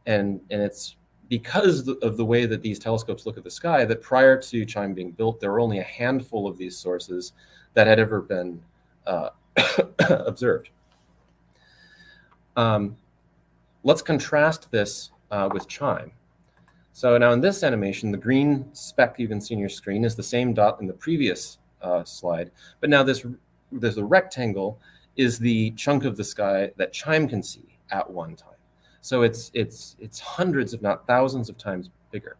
And it's because of the way that these telescopes look at the sky that prior to Chime being built, there were only a handful of these sources that had ever been observed. Let's contrast this with Chime. So now in this animation, the green speck you can see on your screen is the same dot in the previous slide, but now there's a rectangle is the chunk of the sky that Chime can see at one time. So it's hundreds, if not thousands of times bigger.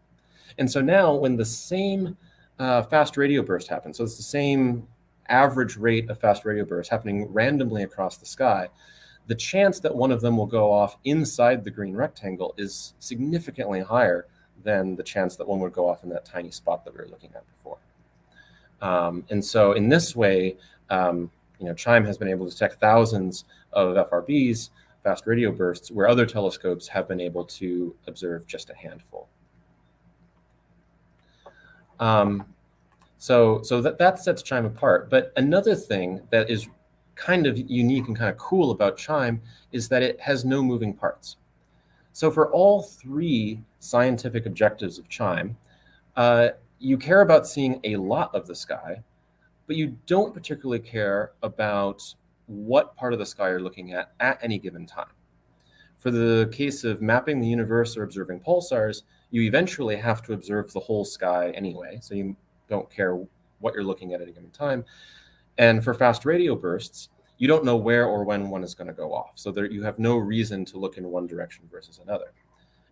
And so now when the same fast radio burst happens, so it's the same average rate of fast radio bursts happening randomly across the sky, the chance that one of them will go off inside the green rectangle is significantly higher than the chance that one would go off in that tiny spot that we were looking at before. And so in this way, Chime has been able to detect thousands of FRBs, fast radio bursts, where other telescopes have been able to observe just a handful. So that sets Chime apart. But another thing that is kind of unique and kind of cool about Chime is that it has no moving parts. So for all three scientific objectives of Chime, you care about seeing a lot of the sky, but you don't particularly care about what part of the sky you're looking at any given time. For the case of mapping the universe or observing pulsars, you eventually have to observe the whole sky anyway, so you don't care what you're looking at any given time. And for fast radio bursts, you don't know where or when one is going to go off, so you have no reason to look in one direction versus another.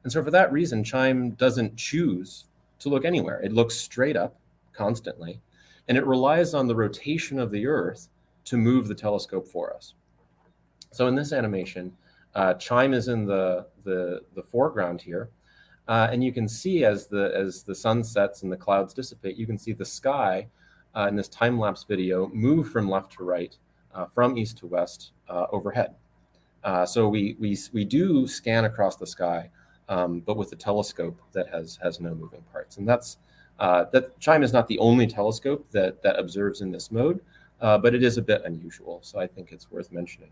And so for that reason, Chime doesn't choose to look anywhere. It looks straight up constantly, and it relies on the rotation of the Earth to move the telescope for us. So in this animation, Chime is in the foreground here, and you can see as the sun sets and the clouds dissipate, you can see the sky in this time-lapse video move from left to right, from east to west overhead. So we do scan across the sky, but with a telescope that has no moving parts, and that Chime is not the only telescope that observes in this mode, but it is a bit unusual, so I think it's worth mentioning.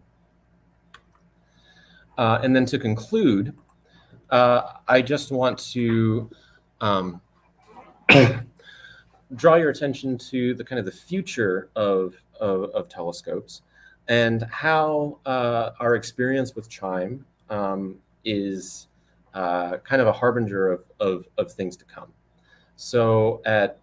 And then to conclude, I just want to draw your attention to the kind of the future of telescopes and how our experience with Chime is kind of a harbinger of things to come. So at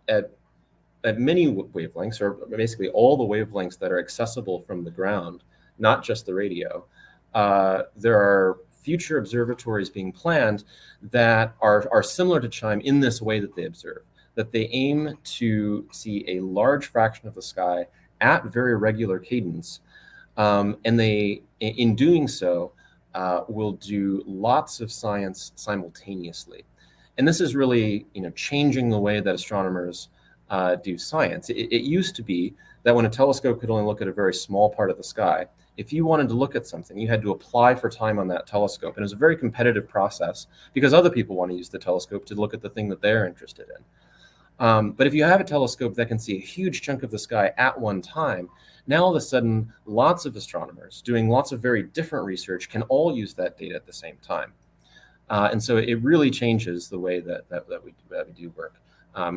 many wavelengths, or basically all the wavelengths that are accessible from the ground, not just the radio, there are future observatories being planned that are similar to Chime in this way that they observe, that they aim to see a large fraction of the sky at very regular cadence, and they, in doing so, will do lots of science simultaneously. And this is really, changing the way that astronomers do science. It used to be that when a telescope could only look at a very small part of the sky, if you wanted to look at something, you had to apply for time on that telescope. And it was a very competitive process because other people want to use the telescope to look at the thing that they're interested in. But if you have a telescope that can see a huge chunk of the sky at one time, now all of a sudden, lots of astronomers doing lots of very different research can all use that data at the same time. And so it really changes the way that we do work.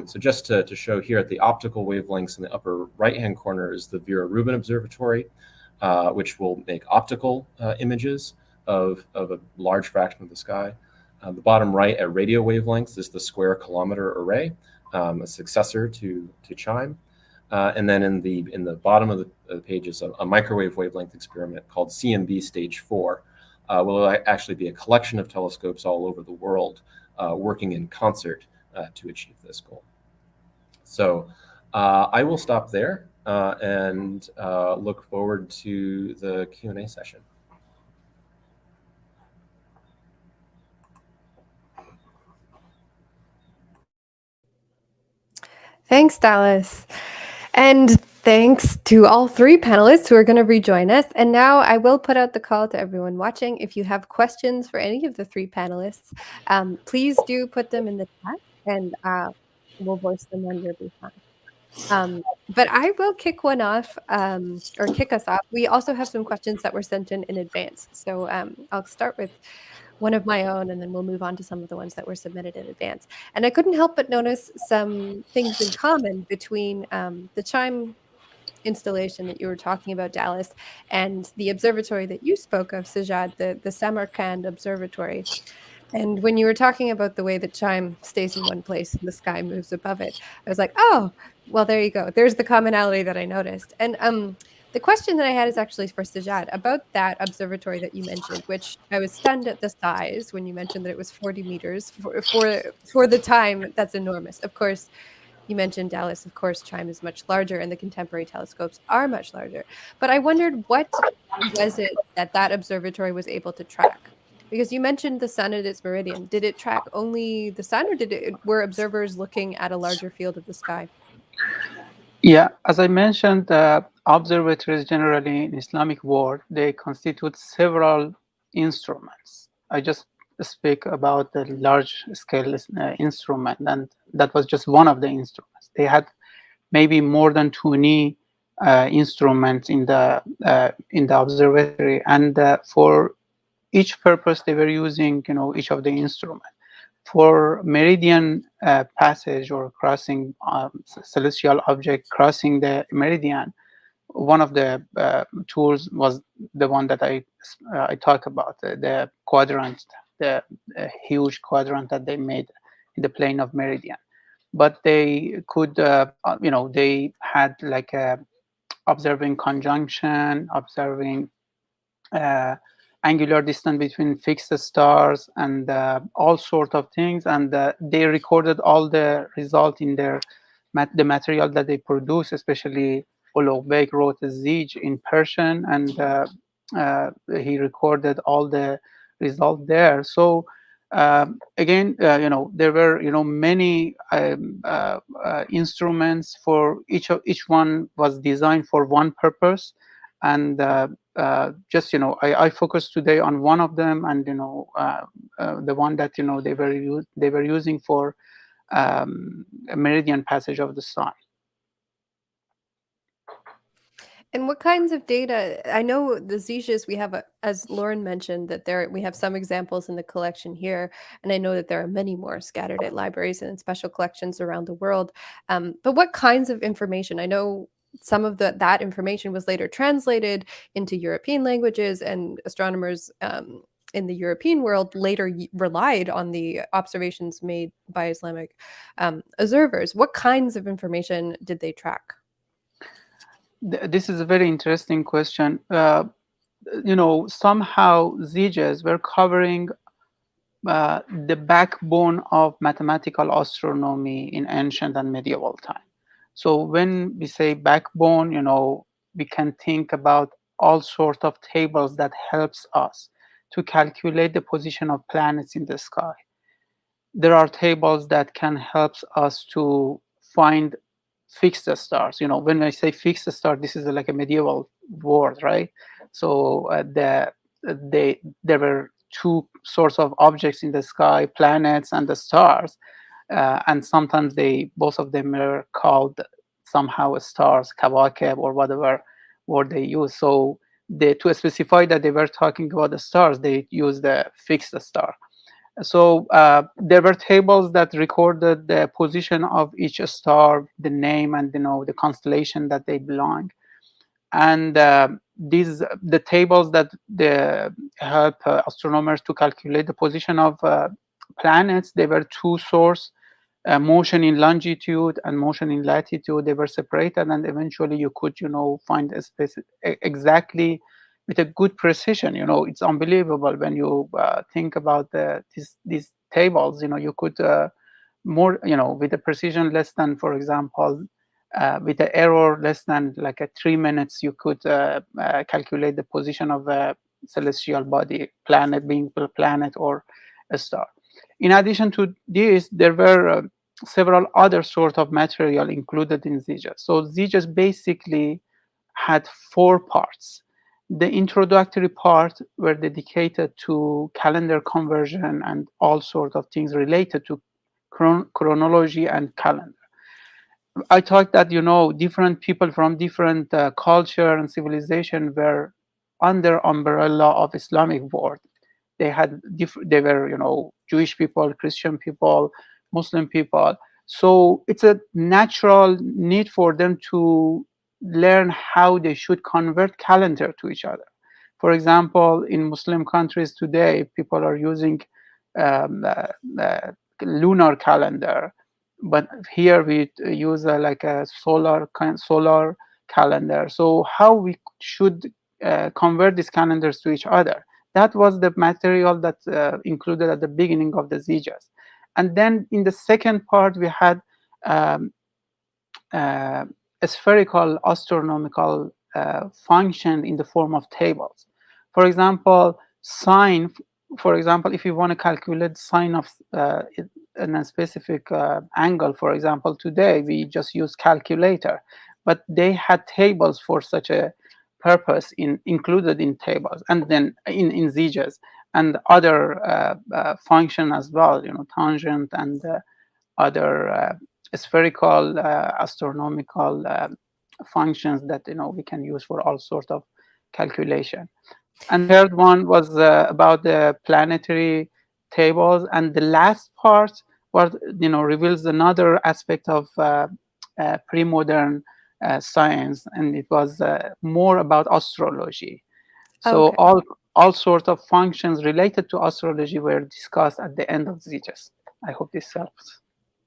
So just to show here at the optical wavelengths in the upper right-hand corner is the Vera Rubin Observatory, which will make optical images of a large fraction of the sky. The bottom right at radio wavelengths is the Square Kilometer Array, a successor to Chime. And then in the bottom of the page is a microwave wavelength experiment called CMB Stage 4, will actually be a collection of telescopes all over the world working in concert to achieve this goal. So I will stop there and look forward to the Q&A session. Thanks, Dallas. And thanks to all three panelists who are going to rejoin us. And now I will put out the call to everyone watching. If you have questions for any of the three panelists, please do put them in the chat and we'll voice them on your behalf. But I will kick one off, or kick us off. We also have some questions that were sent in advance. So I'll start with one of my own, and then we'll move on to some of the ones that were submitted in advance. And I couldn't help but notice some things in common between the Chime installation that you were talking about, Dallas, and the observatory that you spoke of, Sajjad, the Samarkand Observatory. And when you were talking about the way that Chime stays in one place and the sky moves above it, I was like, oh, well, there you go. There's the commonality that I noticed. And the question that I had is actually for Sajjad about that observatory that you mentioned, which I was stunned at the size when you mentioned that it was 40 meters for the time. That's enormous. Of course, you mentioned, Dallas, of course, Chime is much larger and the contemporary telescopes are much larger. But I wondered, what was it that observatory was able to track? Because you mentioned the sun at its meridian. Did it track only the sun, or were observers looking at a larger field of the sky? Yeah, as I mentioned, observatories generally in Islamic world, they constitute several instruments. I just speak about the large scale instrument, and that was just one of the instruments. They had maybe more than 20 instruments in the observatory, and for each purpose they were using, each of the instruments. For meridian passage or crossing celestial object crossing the meridian, one of the tools was the one that I talk about, the quadrant, the huge quadrant that they made in the plane of meridian. But they could, they had like a observing conjunction, observing uh, angular distance between fixed stars, and all sort of things. And they recorded all the result in the material that they produce, especially Ologbek wrote Zij in Persian, and he recorded all the result there. So again, there were many instruments. For each one was designed for one purpose, and just I focus today on one of them, and the one that they were using for a meridian passage of the sun. And what kinds of data? I know the Zishes we have, as Lauren mentioned, that we have some examples in the collection here, and I know that there are many more scattered at libraries and in special collections around the world. But what kinds of information? I know some of that information was later translated into European languages, and astronomers in the European world later relied on the observations made by Islamic observers. What kinds of information did they track? This is a very interesting question. Somehow Zijes were covering the backbone of mathematical astronomy in ancient and medieval time. So when we say backbone, we can think about all sorts of tables that helps us to calculate the position of planets in the sky. There are tables that can help us to find fixed stars. When I say fixed star, this is like a medieval word, right? So there were two sorts of objects in the sky, planets and the stars, and sometimes both of them are called somehow stars, kawakeb, or whatever word they use. So to specify that they were talking about the stars, they use the fixed star. So there were tables that recorded the position of each star, the name, and the constellation that they belong. And the tables that help astronomers to calculate the position of planets. They were two source, motion in longitude and motion in latitude. They were separated, and eventually you could find a exactly with a good precision. It's unbelievable when you think about these tables. You could more with a precision less than, for example, with an error less than like a 3 minutes, you could calculate the position of a celestial body, planet being a planet or a star. In addition to this, there were several other sort of material included in Zijas. So Zijas basically had 4 parts. The introductory part were dedicated to calendar conversion and all sorts of things related to chronology and calendar. I thought that different people from different culture and civilization were under umbrella of Islamic world. They had they were Jewish people, Christian people, Muslim people. So it's a natural need for them to learn how they should convert calendar to each other. For example, in Muslim countries today, people are using um, uh, uh, lunar calendar, but here we use like a solar calendar. So how we should convert these calendars to each other? That was the material that included at the beginning of the Zijas. And then in the second part, we had um, uh, a spherical astronomical function in the form of tables. For example, sine. For example, if you want to calculate sine of in a specific angle, for example, today we just use calculator. but they had tables for such a purpose included in tables, and then in ZJs, and other function as well, tangent and other spherical astronomical functions that we can use for all sorts of calculation. And third one was about the planetary tables, and the last part was reveals another aspect of pre-modern science, and it was more about astrology. So Okay. all sorts of functions related to astrology were discussed at the end of ZJS. I hope this helps.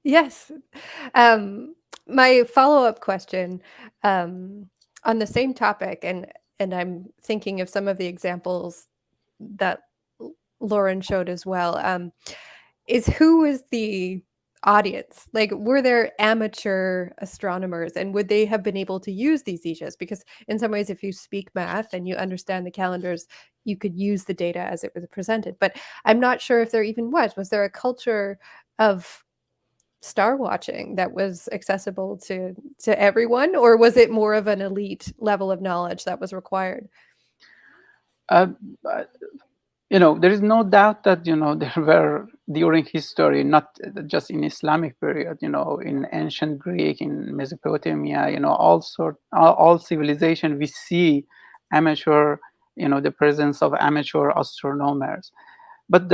Yes. My follow-up question, on the same topic, and I'm thinking of some of the examples that Lauren showed as well, is who is the audience? Like, were there amateur astronomers, and would they have been able to use these EJs? Because in some ways, if you speak math and you understand the calendars, you could use the data as it was presented. But I'm not sure if there even was. Was there a culture of star watching that was accessible to everyone, or was it more of an elite level of knowledge that was required? Uh, there is no doubt that there were during history, not just in Islamic period, in ancient Greek, in Mesopotamia, all civilization, we see amateur, the presence of amateur astronomers. But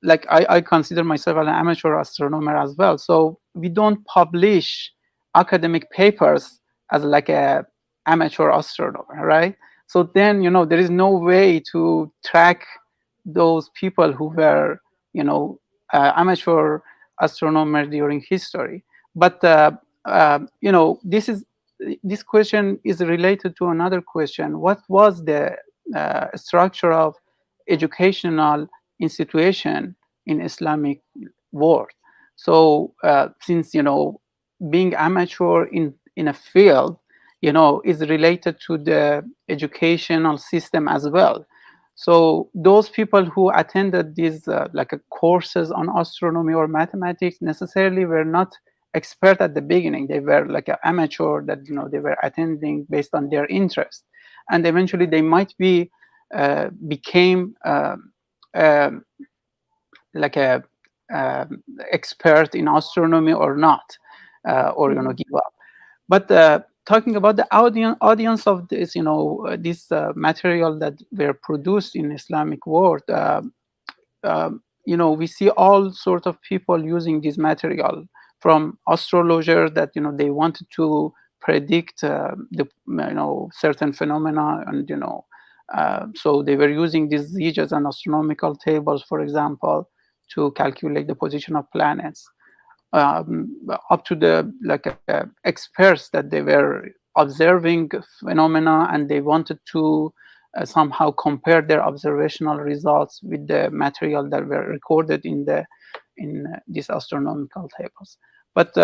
like I consider myself an amateur astronomer as well. So we don't publish academic papers as like a amateur astronomer, right? So then, there is no way to track those people who were, amateur astronomers during history. But, this question is related to another question. What was the structure of educational institution in Islamic world? So, since, being amateur in a field, is related to the educational system as well. So those people who attended these like courses on astronomy or mathematics necessarily were not expert at the beginning. They were like an amateur that they were attending based on their interest, and eventually they might be became like a expert in astronomy or not, or give up. But talking about the audience of this, this material that were produced in Islamic world, we see all sorts of people using this material, from astrologers that they wanted to predict the certain phenomena, and so they were using these ZJs and astronomical tables, for example, to calculate the position of planets, up to the experts that they were observing phenomena, and they wanted to somehow compare their observational results with the material that were recorded in these astronomical tables. But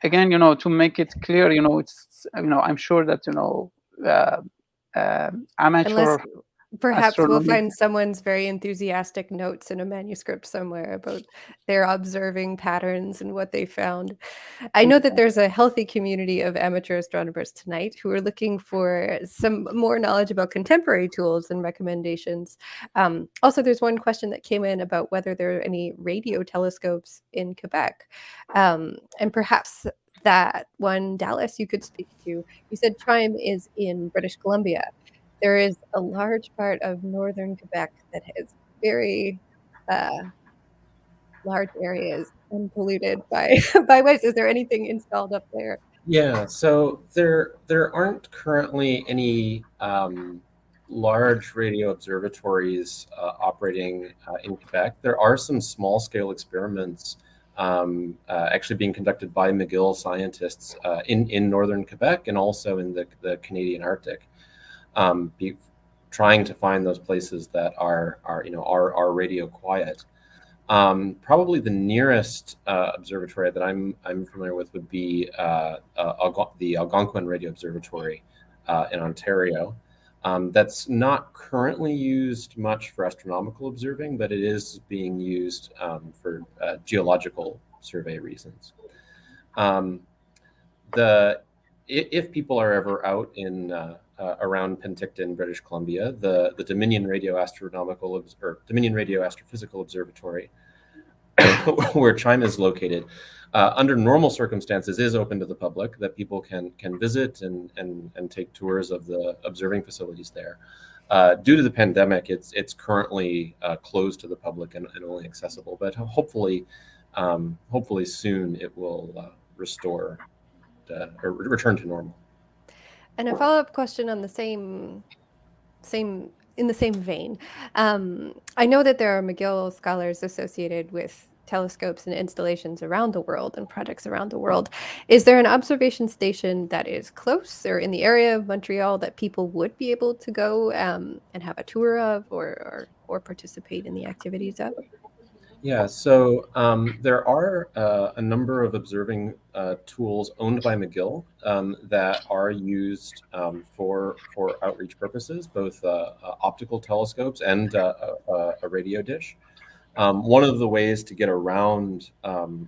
again, to make it clear, it's I'm sure that amateur Unless perhaps we'll astronomy. find someone's very enthusiastic notes in a manuscript somewhere about their observing patterns and what they found. I know that there's a healthy community of amateur astronomers tonight who are looking for some more knowledge about contemporary tools and recommendations. Also, there's one question that came in about whether there are any radio telescopes in Quebec. And perhaps that one, Dallas, you could speak to. You said Chime is in British Columbia. There is a large part of northern Quebec that has very large areas unpolluted by by waste. Is there anything installed up there? Yeah, so there aren't currently any large radio observatories operating in Quebec. There are some small scale experiments actually being conducted by McGill scientists in northern Quebec and also in the Canadian Arctic, trying to find those places that are radio quiet. Probably the nearest observatory that I'm familiar with would be the Algonquin Radio Observatory in Ontario. That's not currently used much for astronomical observing, but it is being used for geological survey reasons. The if people are ever out in around Penticton, British Columbia, the Dominion Radio Astrophysical Observatory, where Chime is located, under normal circumstances is open to the public, that people can visit and take tours of the observing facilities there. Due to the pandemic, it's currently closed to the public and only accessible, but hopefully soon it will restore or return to normal. And a follow-up question on the same in the same vein. I know that there are McGill scholars associated with telescopes and installations around the world and projects around the world. Is there an observation station that is close or in the area of Montreal that people would be able to go and have a tour of or participate in the activities of? Yeah, so there are a number of observing tools owned by McGill that are used for outreach purposes, both optical telescopes and a radio dish. One of the ways to get around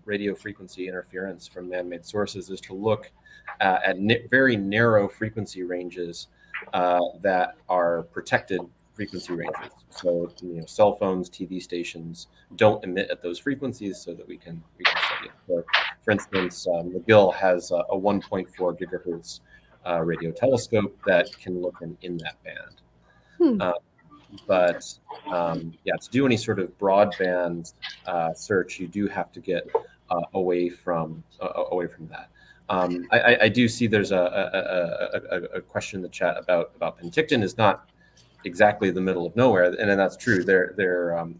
radio frequency interference from man-made sources is to look at very narrow frequency ranges that are protected frequency ranges. So, cell phones, TV stations don't emit at those frequencies, so that we can study it. So, for instance, McGill has a 1.4 gigahertz radio telescope that can look in that band. But to do any sort of broadband search, you do have to get away from that. I do see there's a question in the chat about Penticton is not exactly the middle of nowhere, and then that's true. It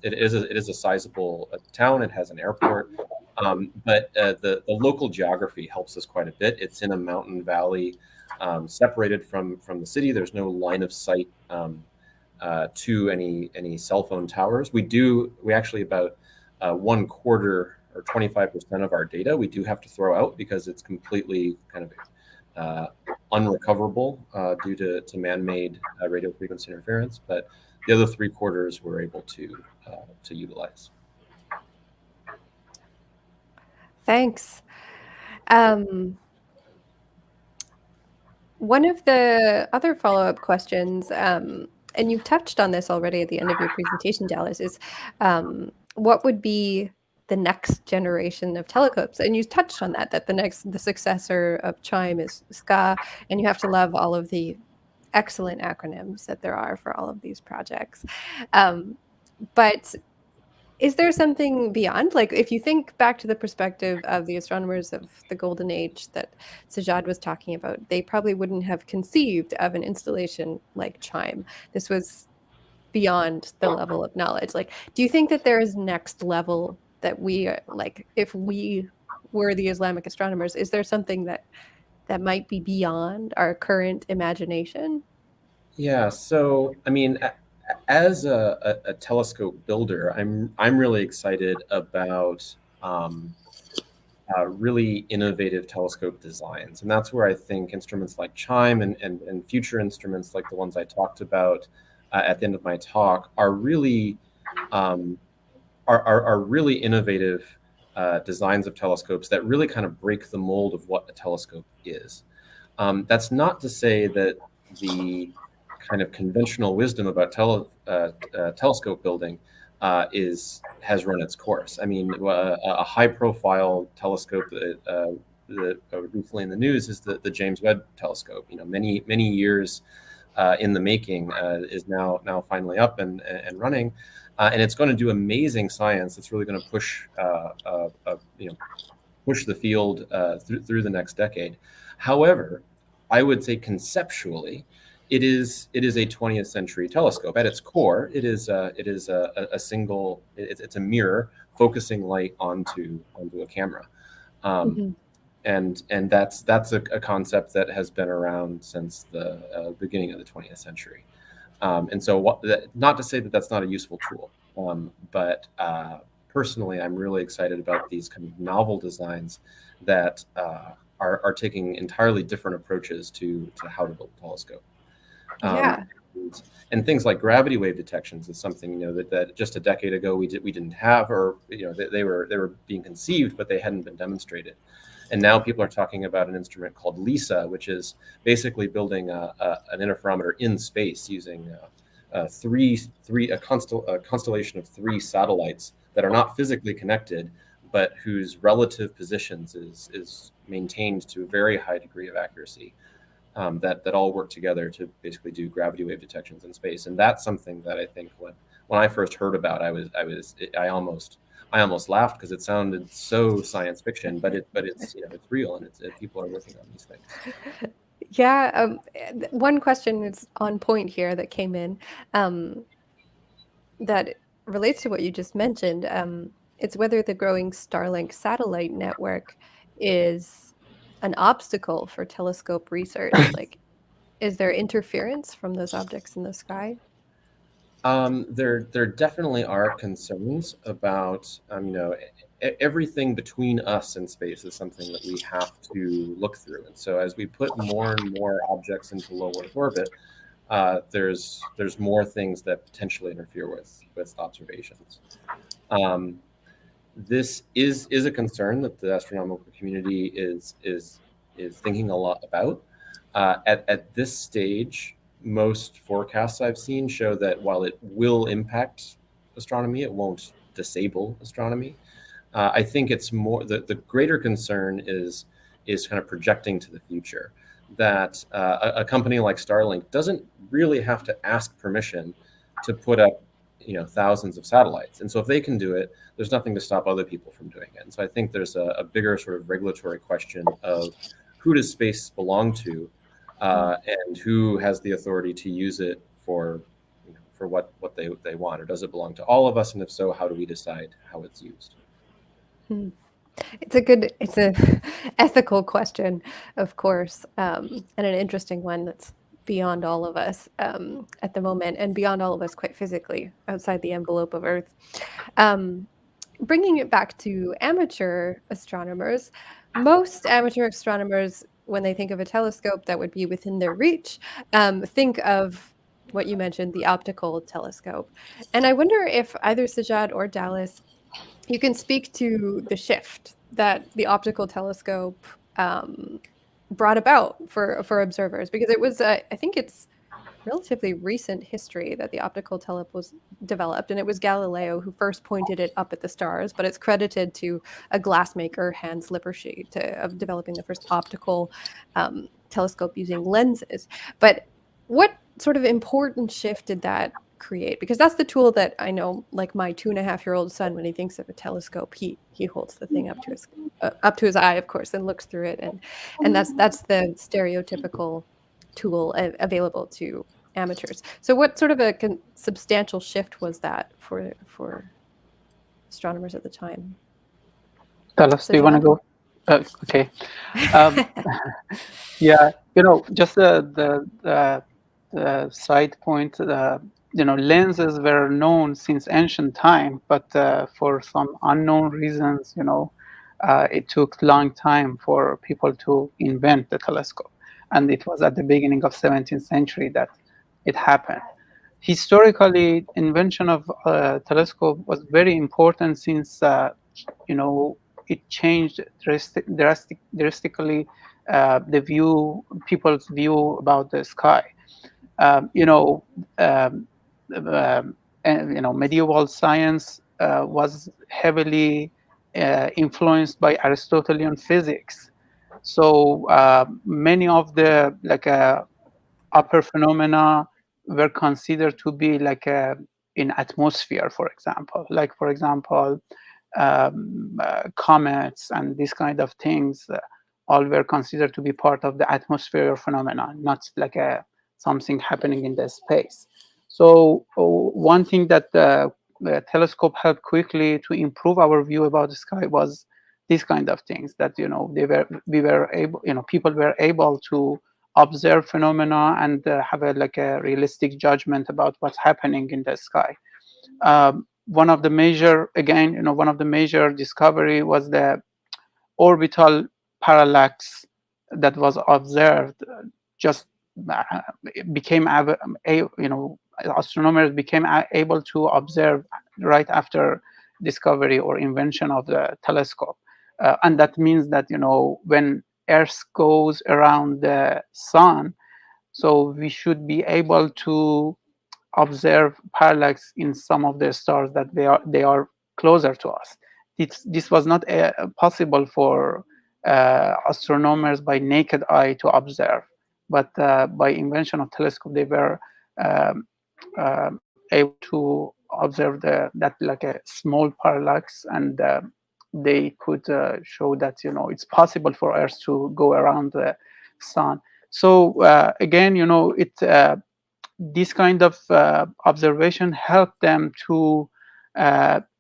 is a sizable town. It has an airport, but the local geography helps us quite a bit. It's in a mountain valley, separated from the city. There's no line of sight to any cell phone towers. We actually about 1/4 or 25% of our data we do have to throw out because it's completely kind of unrecoverable due to man-made radio frequency interference, but the other 3/4 we're able to utilize. Thanks. One of the other follow-up questions, and you've touched on this already at the end of your presentation, Dallas, is what would be the next generation of telescopes? And you touched on that the successor of Chime is SCA, and you have to love all of the excellent acronyms that there are for all of these projects. But is there something beyond? Like, if you think back to the perspective of the astronomers of the golden age that Sajjad was talking about, they probably wouldn't have conceived of an installation like Chime. This was beyond the level of knowledge. Like, do you think that there is next level that we, like, if we were the Islamic astronomers, is there something that might be beyond our current imagination? Yeah, so I mean, as a telescope builder, I'm really excited about really innovative telescope designs, and that's where I think instruments like Chime and future instruments like the ones I talked about at the end of my talk are really really innovative designs of telescopes that really kind of break the mold of what a telescope is. That's not to say that the kind of conventional wisdom about telescope building has run its course. I mean, a high-profile telescope that recently in the news is the James Webb Telescope. Many years in the making, is now finally up and running, and it's going to do amazing science. It's really going to push the field through the next decade. However, I would say conceptually, it is a 20th century telescope. At its core, it is a single. It's a mirror focusing light onto a camera, and that's a concept that has been around since the beginning of the 20th century. And so, not to say that that's not a useful tool, but personally, I'm really excited about these kind of novel designs that are taking entirely different approaches to how to build a telescope. And things like gravity wave detections is something that just a decade ago we didn't have, or they were being conceived, but they hadn't been demonstrated. And now people are talking about an instrument called LISA, which is basically building an interferometer in space using a constellation of 3 satellites that are not physically connected, but whose relative positions is maintained to a very high degree of accuracy. That all work together to basically do gravity wave detections in space, and that's something that I think when I first heard about, I almost laughed because it sounded so science fiction, but it's it's real, and people are working on these things. Yeah, one question is on point here that came in that relates to what you just mentioned. It's whether the growing Starlink satellite network is an obstacle for telescope research. Like, is there interference from those objects in the sky? There definitely are concerns about everything between us and space is something that we have to look through, and so as we put more and more objects into low Earth orbit, there's more things that potentially interfere with observations. This is a concern that the astronomical community is thinking a lot about. At this stage, most forecasts I've seen show that while it will impact astronomy, it won't disable astronomy. I think it's more the greater concern is kind of projecting to the future, that a company like Starlink doesn't really have to ask permission to put up thousands of satellites, and so if they can do it, there's nothing to stop other people from doing it. And so I think there's a bigger sort of regulatory question of who does space belong to, and who has the authority to use it for what they want, or does it belong to all of us, and if so, how do we decide how it's used? It's a ethical question, of course, and an interesting one that's beyond all of us at the moment, and beyond all of us quite physically, outside the envelope of Earth. Bringing it back to amateur astronomers, most amateur astronomers, when they think of a telescope that would be within their reach, think of what you mentioned, the optical telescope. And I wonder if either Sajjad or Dallas, you can speak to the shift that the optical telescope brought about for observers, because it was, I think it's relatively recent history that the optical telescope was developed, and it was Galileo who first pointed it up at the stars, but it's credited to a glassmaker, Hans Lippershey, of developing the first optical telescope using lenses. But what sort of important shift did that create? Because that's the tool that I know, like my 2.5-year-old son, when he thinks of a telescope, he holds the thing up to his eye, of course, and looks through it, and that's the stereotypical tool available to amateurs. So what sort of a substantial shift was that for astronomers at the time? Dallas, do you want to go? Okay. Yeah, just the side point, lenses were known since ancient time, but for some unknown reasons, it took long time for people to invent the telescope. And it was at the beginning of 17th century that it happened. Historically, invention of telescope was very important since, it changed drastically people's view about the sky. Medieval science was heavily influenced by Aristotelian physics. So many of the upper phenomena were considered to be in atmosphere, for example. Comets and these kind of things all were considered to be part of the atmosphere phenomena, not something happening in the space. So one thing that the telescope helped quickly to improve our view about the sky was these kind of things, that people were able to observe phenomena and have a realistic judgment about what's happening in the sky. One of the major discovery was the orbital parallax that was observed. Just became astronomers became able to observe right after discovery or invention of the telescope. and that means that when Earth goes around the sun, so we should be able to observe parallax in some of the stars that they are closer to us. This was not possible for astronomers by naked eye to observe, but by invention of telescope, they were um, able to observe that like a small parallax, and they could show that it's possible for Earth to go around the sun. So again, it this kind of observation helped them to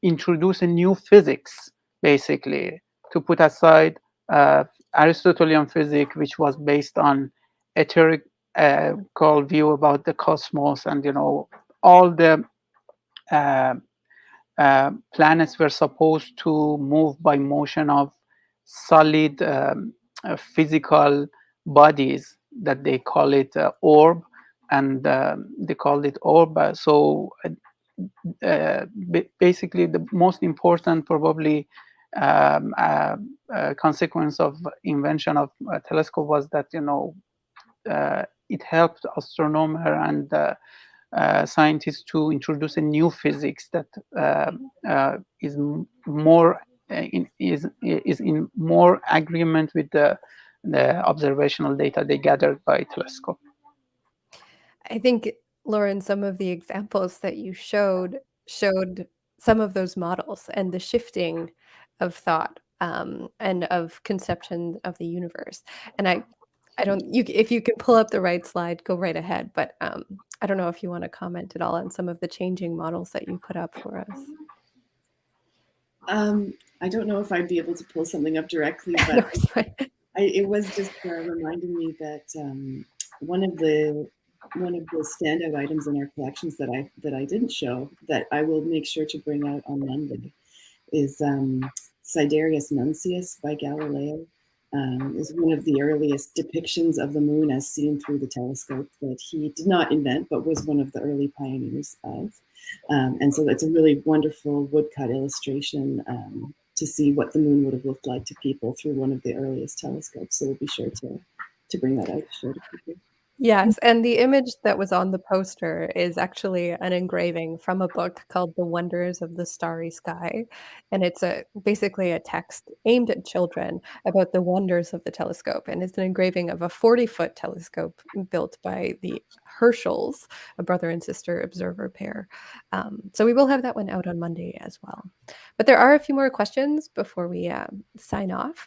introduce a new physics, basically, to put aside Aristotelian physics, which was based on etherical view about the cosmos, and all the uh, planets were supposed to move by motion of solid physical bodies that they call it orb, and they called it orb. So basically, the most important probably consequence of invention of a telescope was that it helped astronomer and scientists to introduce a new physics that is more is in more agreement with the observational data they gathered by telescope. I think, Lauren, some of the examples that you showed some of those models and the shifting of thought, and of conception of the universe. And I don't if you can pull up the right slide, go right ahead. But I don't know if you want to comment at all on some of the changing models that you put up for us. I don't know if I'd be able to pull something up directly, No, but it's fine. it was just reminding me that one of the standout items in our collections that I didn't show, that I will make sure to bring out on Monday, is Sidereus Nuncius by Galileo. Is one of the earliest depictions of the moon as seen through the telescope that he did not invent, but was one of the early pioneers of. And so it's a really wonderful woodcut illustration to see what the moon would have looked like to people through one of the earliest telescopes. So we'll be sure to bring that out to show to people. Yes, and the image that was on the poster is actually an engraving from a book called The Wonders of the Starry Sky. And it's basically a text aimed at children about the wonders of the telescope. And it's an engraving of a 40-foot telescope built by the Herschels, a brother and sister observer pair. So we will have that one out on Monday as well. But there are a few more questions before we sign off.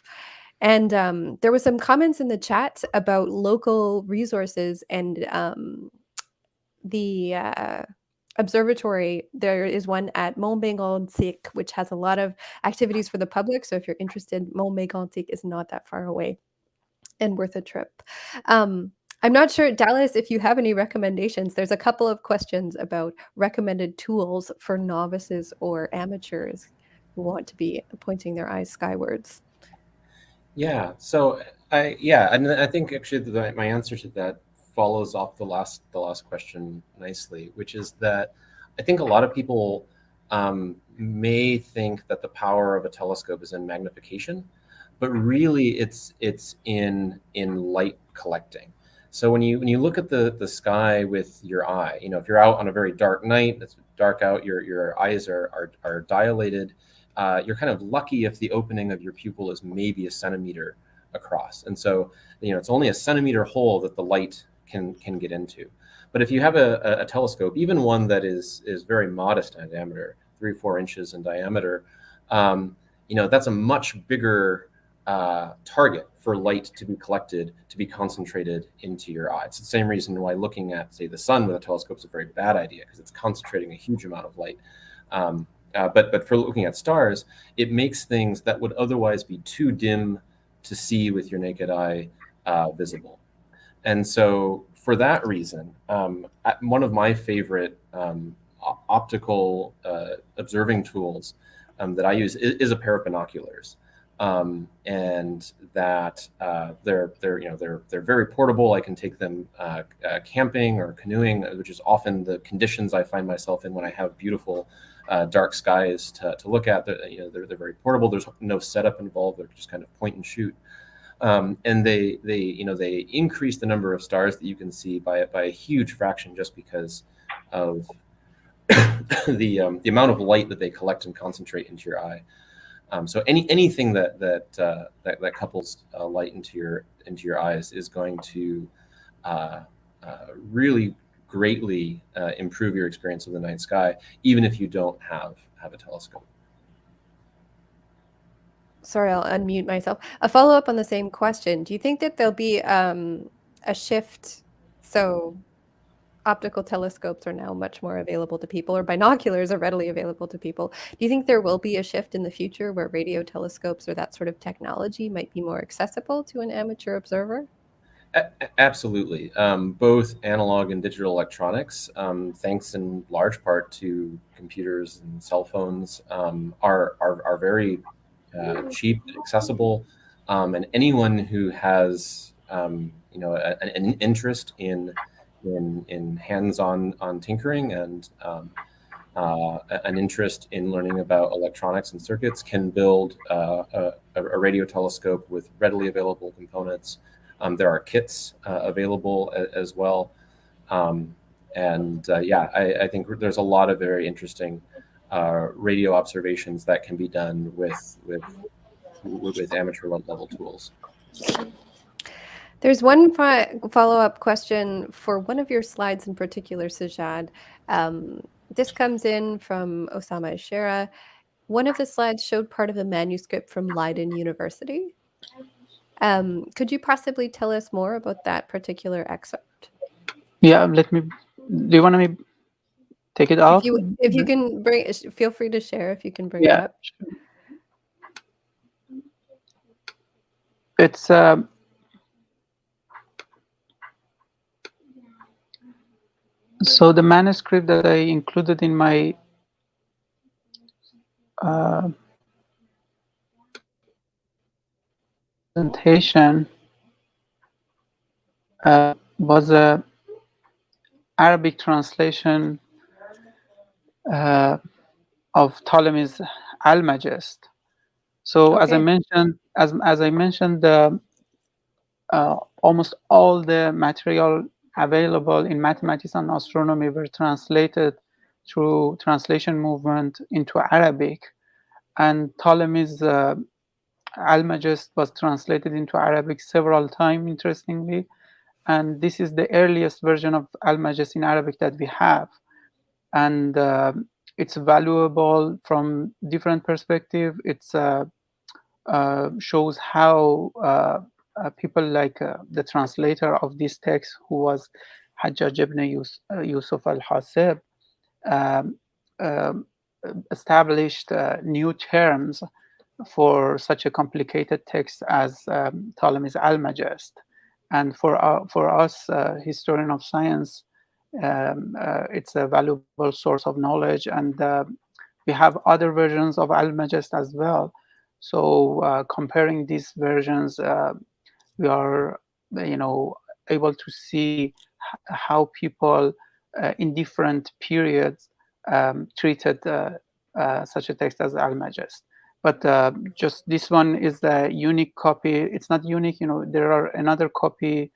And there was some comments in the chat about local resources and the observatory. There is one at Montmégantic, which has a lot of activities for the public. So if you're interested, Montmégantic is not that far away and worth a trip. I'm not sure, Dallas, if you have any recommendations. There's a couple of questions about recommended tools for novices or amateurs who want to be pointing their eyes skywards. Yeah. So and I think actually my answer to that follows off the last question nicely, which is that I think a lot of people may think that the power of a telescope is in magnification, but really it's in light collecting. So when you look at the sky with your eye, if you're out on a very dark night, it's dark out, your eyes are dilated. You're kind of lucky if the opening of your pupil is maybe a centimeter across. And so, it's only a centimeter hole that the light can get into. But if you have a telescope, even one that is very modest in diameter, 3 or 4 inches in diameter, that's a much bigger target for light to be collected, to be concentrated into your eye. It's the same reason why looking at, say, the sun with a telescope is a very bad idea, because it's concentrating a huge amount of light. But for looking at stars, it makes things that would otherwise be too dim to see with your naked eye visible. And so for that reason, one of my favorite optical observing tools that I use is a pair of binoculars. and that they're very portable. I can take them camping or canoeing, which is often the conditions I find myself in when I have beautiful dark skies to look at. They're very portable. There's no setup involved. They're just kind of point and shoot. And they increase the number of stars that you can see by a huge fraction, just because of the amount of light that they collect and concentrate into your eye. So anything that couples light into your eyes is going to really greatly improve your experience of the night sky, even if you don't have a telescope. Sorry, I'll unmute myself. A follow-up on the same question. Do you think that there'll be a shift? So optical telescopes are now much more available to people, or binoculars are readily available to people. Do you think there will be a shift in the future where radio telescopes or that sort of technology might be more accessible to an amateur observer? Absolutely. Both analog and digital electronics, thanks in large part to computers and cell phones, are very cheap and accessible. And anyone who has an interest in hands-on tinkering and an interest in learning about electronics and circuits can build a radio telescope with readily available components. There are kits available as well. I think there's a lot of very interesting radio observations that can be done with amateur level tools. There's one follow-up question for one of your slides in particular, Sajjad. This comes in from Osama Ashera. One of the slides showed part of a manuscript from Leiden University. Could you possibly tell us more about that particular excerpt? Yeah, do you want me to take it off? If you can feel free to share if you can bring it up. Sure. It's so the manuscript that I included in my presentation was a Arabic translation of Ptolemy's Almagest. So Okay. as I mentioned, almost all the material available in mathematics and astronomy were translated through translation movement into Arabic, and Ptolemy's Almagest was translated into Arabic several times, interestingly, and this is the earliest version of Almagest in Arabic that we have, and it's valuable from different perspectives. It's shows how people like the translator of this text, who was Hajjaj ibn Yusuf al-Hasib, established new terms for such a complicated text as Ptolemy's Almagest. And for us, historian of science, it's a valuable source of knowledge. And we have other versions of Almagest as well. So comparing these versions, we are, able to see how people in different periods treated such a text as Almagest. But just this one is the unique copy. It's not unique, there are another copy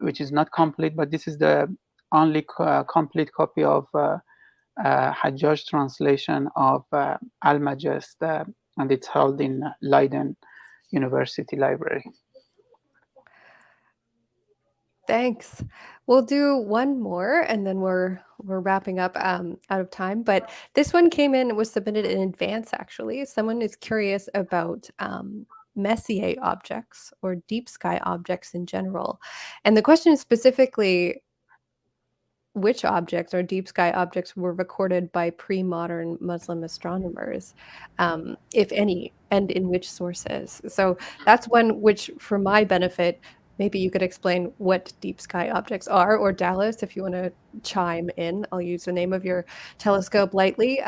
which is not complete, but this is the only complete copy of Hajjaj translation of Almagest, and it's held in Leiden University Library. Thanks. We'll do one more, and then we're wrapping up out of time. But this one came in, it was submitted in advance, actually. Someone is curious about Messier objects or deep sky objects in general. And the question is specifically, which objects or deep sky objects were recorded by pre-modern Muslim astronomers, if any, and in which sources? So that's one which, for my benefit, maybe you could explain what deep sky objects are, or Dallas, if you want to chime in. I'll use the name of your telescope lightly.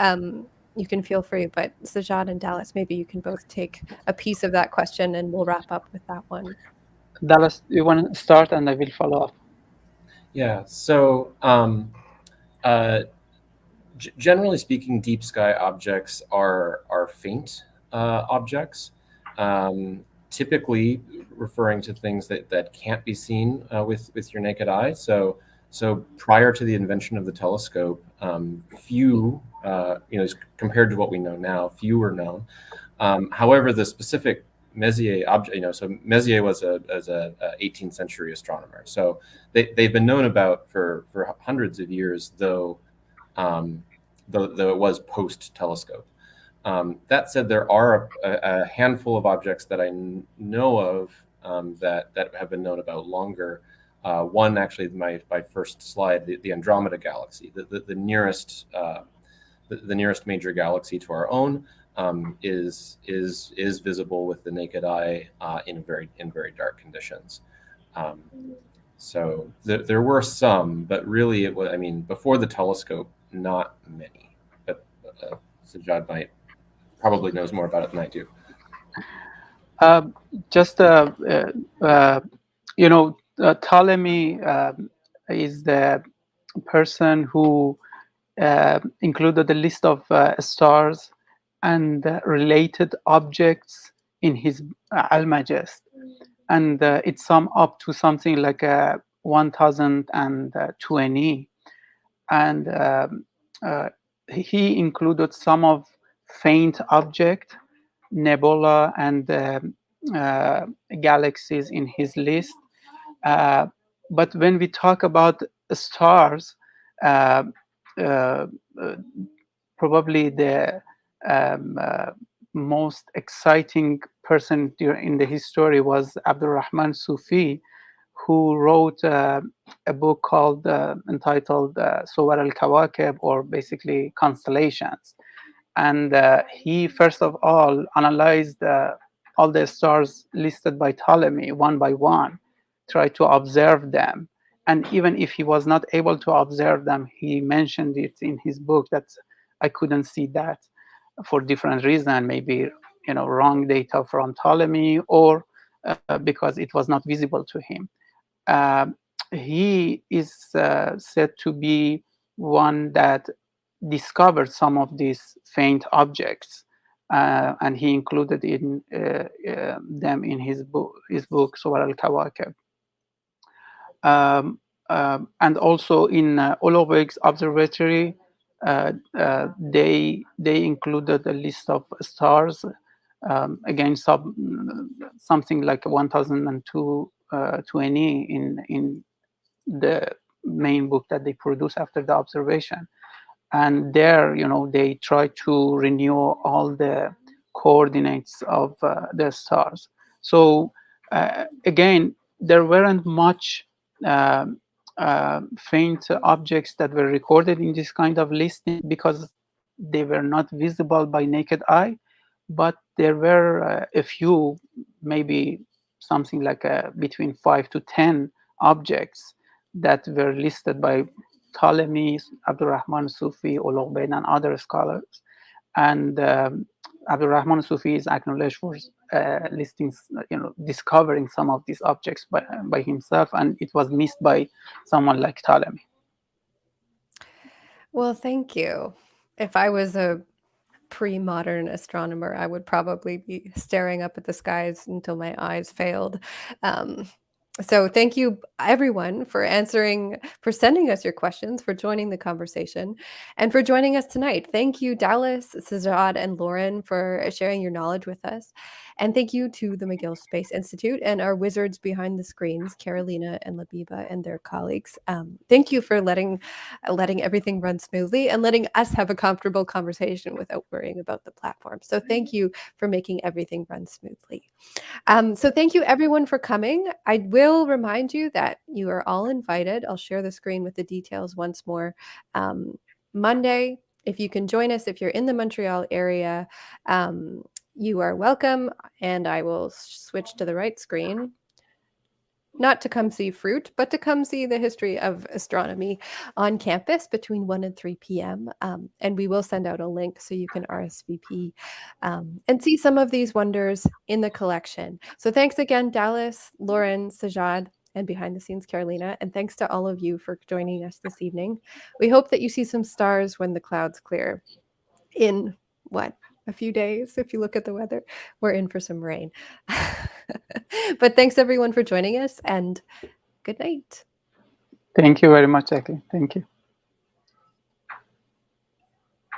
you can feel free. But Sajjad and Dallas, maybe you can both take a piece of that question, and we'll wrap up with that one. Dallas, you want to start, and I will follow up. Yeah. So, generally speaking, deep sky objects are faint objects, typically referring to things that can't be seen with your naked eye. So prior to the invention of the telescope, few, compared to what we know now, few were known. However, the specific Messier object, so Messier was a 18th century astronomer. So they've been known about for hundreds of years, though it was post-telescope. That said, there are a handful of objects that I know of that have been known about longer. One, actually, my first slide, the Andromeda Galaxy, the nearest major galaxy to our own, is visible with the naked eye in very dark conditions. So there were some, but really it was, before the telescope, not many. But Sajjad probably knows more about it than I do. Ptolemy is the person who included a list of stars and related objects in his Almagest, and it summed up to something like 1020, and he included some of faint object, nebula, and galaxies in his list. But when we talk about stars, probably the most exciting person in the history was Abdurrahman Sufi, who wrote a book called entitled Suwar al-Kawakib, or basically constellations. And he first of all analyzed all the stars listed by Ptolemy one by one, tried to observe them. And even if he was not able to observe them, he mentioned it in his book that I couldn't see that for different reasons, maybe wrong data from Ptolemy, or because it was not visible to him. He is said to be one that discovered some of these faint objects, and he included them in his book Suwar al-Kawakib. And also in Oloveg's observatory, they included a list of stars, again something like 1020 in the main book that they produce after the observation. And there, they try to renew all the coordinates of the stars. So again, there weren't much faint objects that were recorded in this kind of listing because they were not visible by naked eye. But there were a few, maybe something like between 5 to 10 objects that were listed by Ptolemy, Abdurrahman Sufi, Ologbin, and other scholars. And Abdurrahman Sufi is acknowledged for discovering some of these objects by himself, and it was missed by someone like Ptolemy. Well, thank you. If I was a pre-modern astronomer, I would probably be staring up at the skies until my eyes failed. So thank you, everyone, for sending us your questions, for joining the conversation, and for joining us tonight. Thank you, Dallas, Sajjad, and Lauren, for sharing your knowledge with us. And thank you to the McGill Space Institute and our wizards behind the screens, Carolina and Labiba and their colleagues. Thank you for letting everything run smoothly and letting us have a comfortable conversation without worrying about the platform. So thank you for making everything run smoothly. So thank you, everyone, for coming. I will remind you that you are all invited. I'll share the screen with the details once more. Monday, if you can join us, if you're in the Montreal area, you are welcome. And I will switch to the right screen. not to come see fruit, but to come see the history of astronomy on campus between 1 and 3 p.m. And we will send out a link so you can RSVP and see some of these wonders in the collection. So thanks again, Dallas, Lauren, Sajjad, and behind the scenes, Carolina. And thanks to all of you for joining us this evening. We hope that you see some stars when the clouds clear in a few days. If you look at the weather, we're in for some rain. But thanks everyone for joining us, and good night. Thank you very much, Jacqueline. Thank you.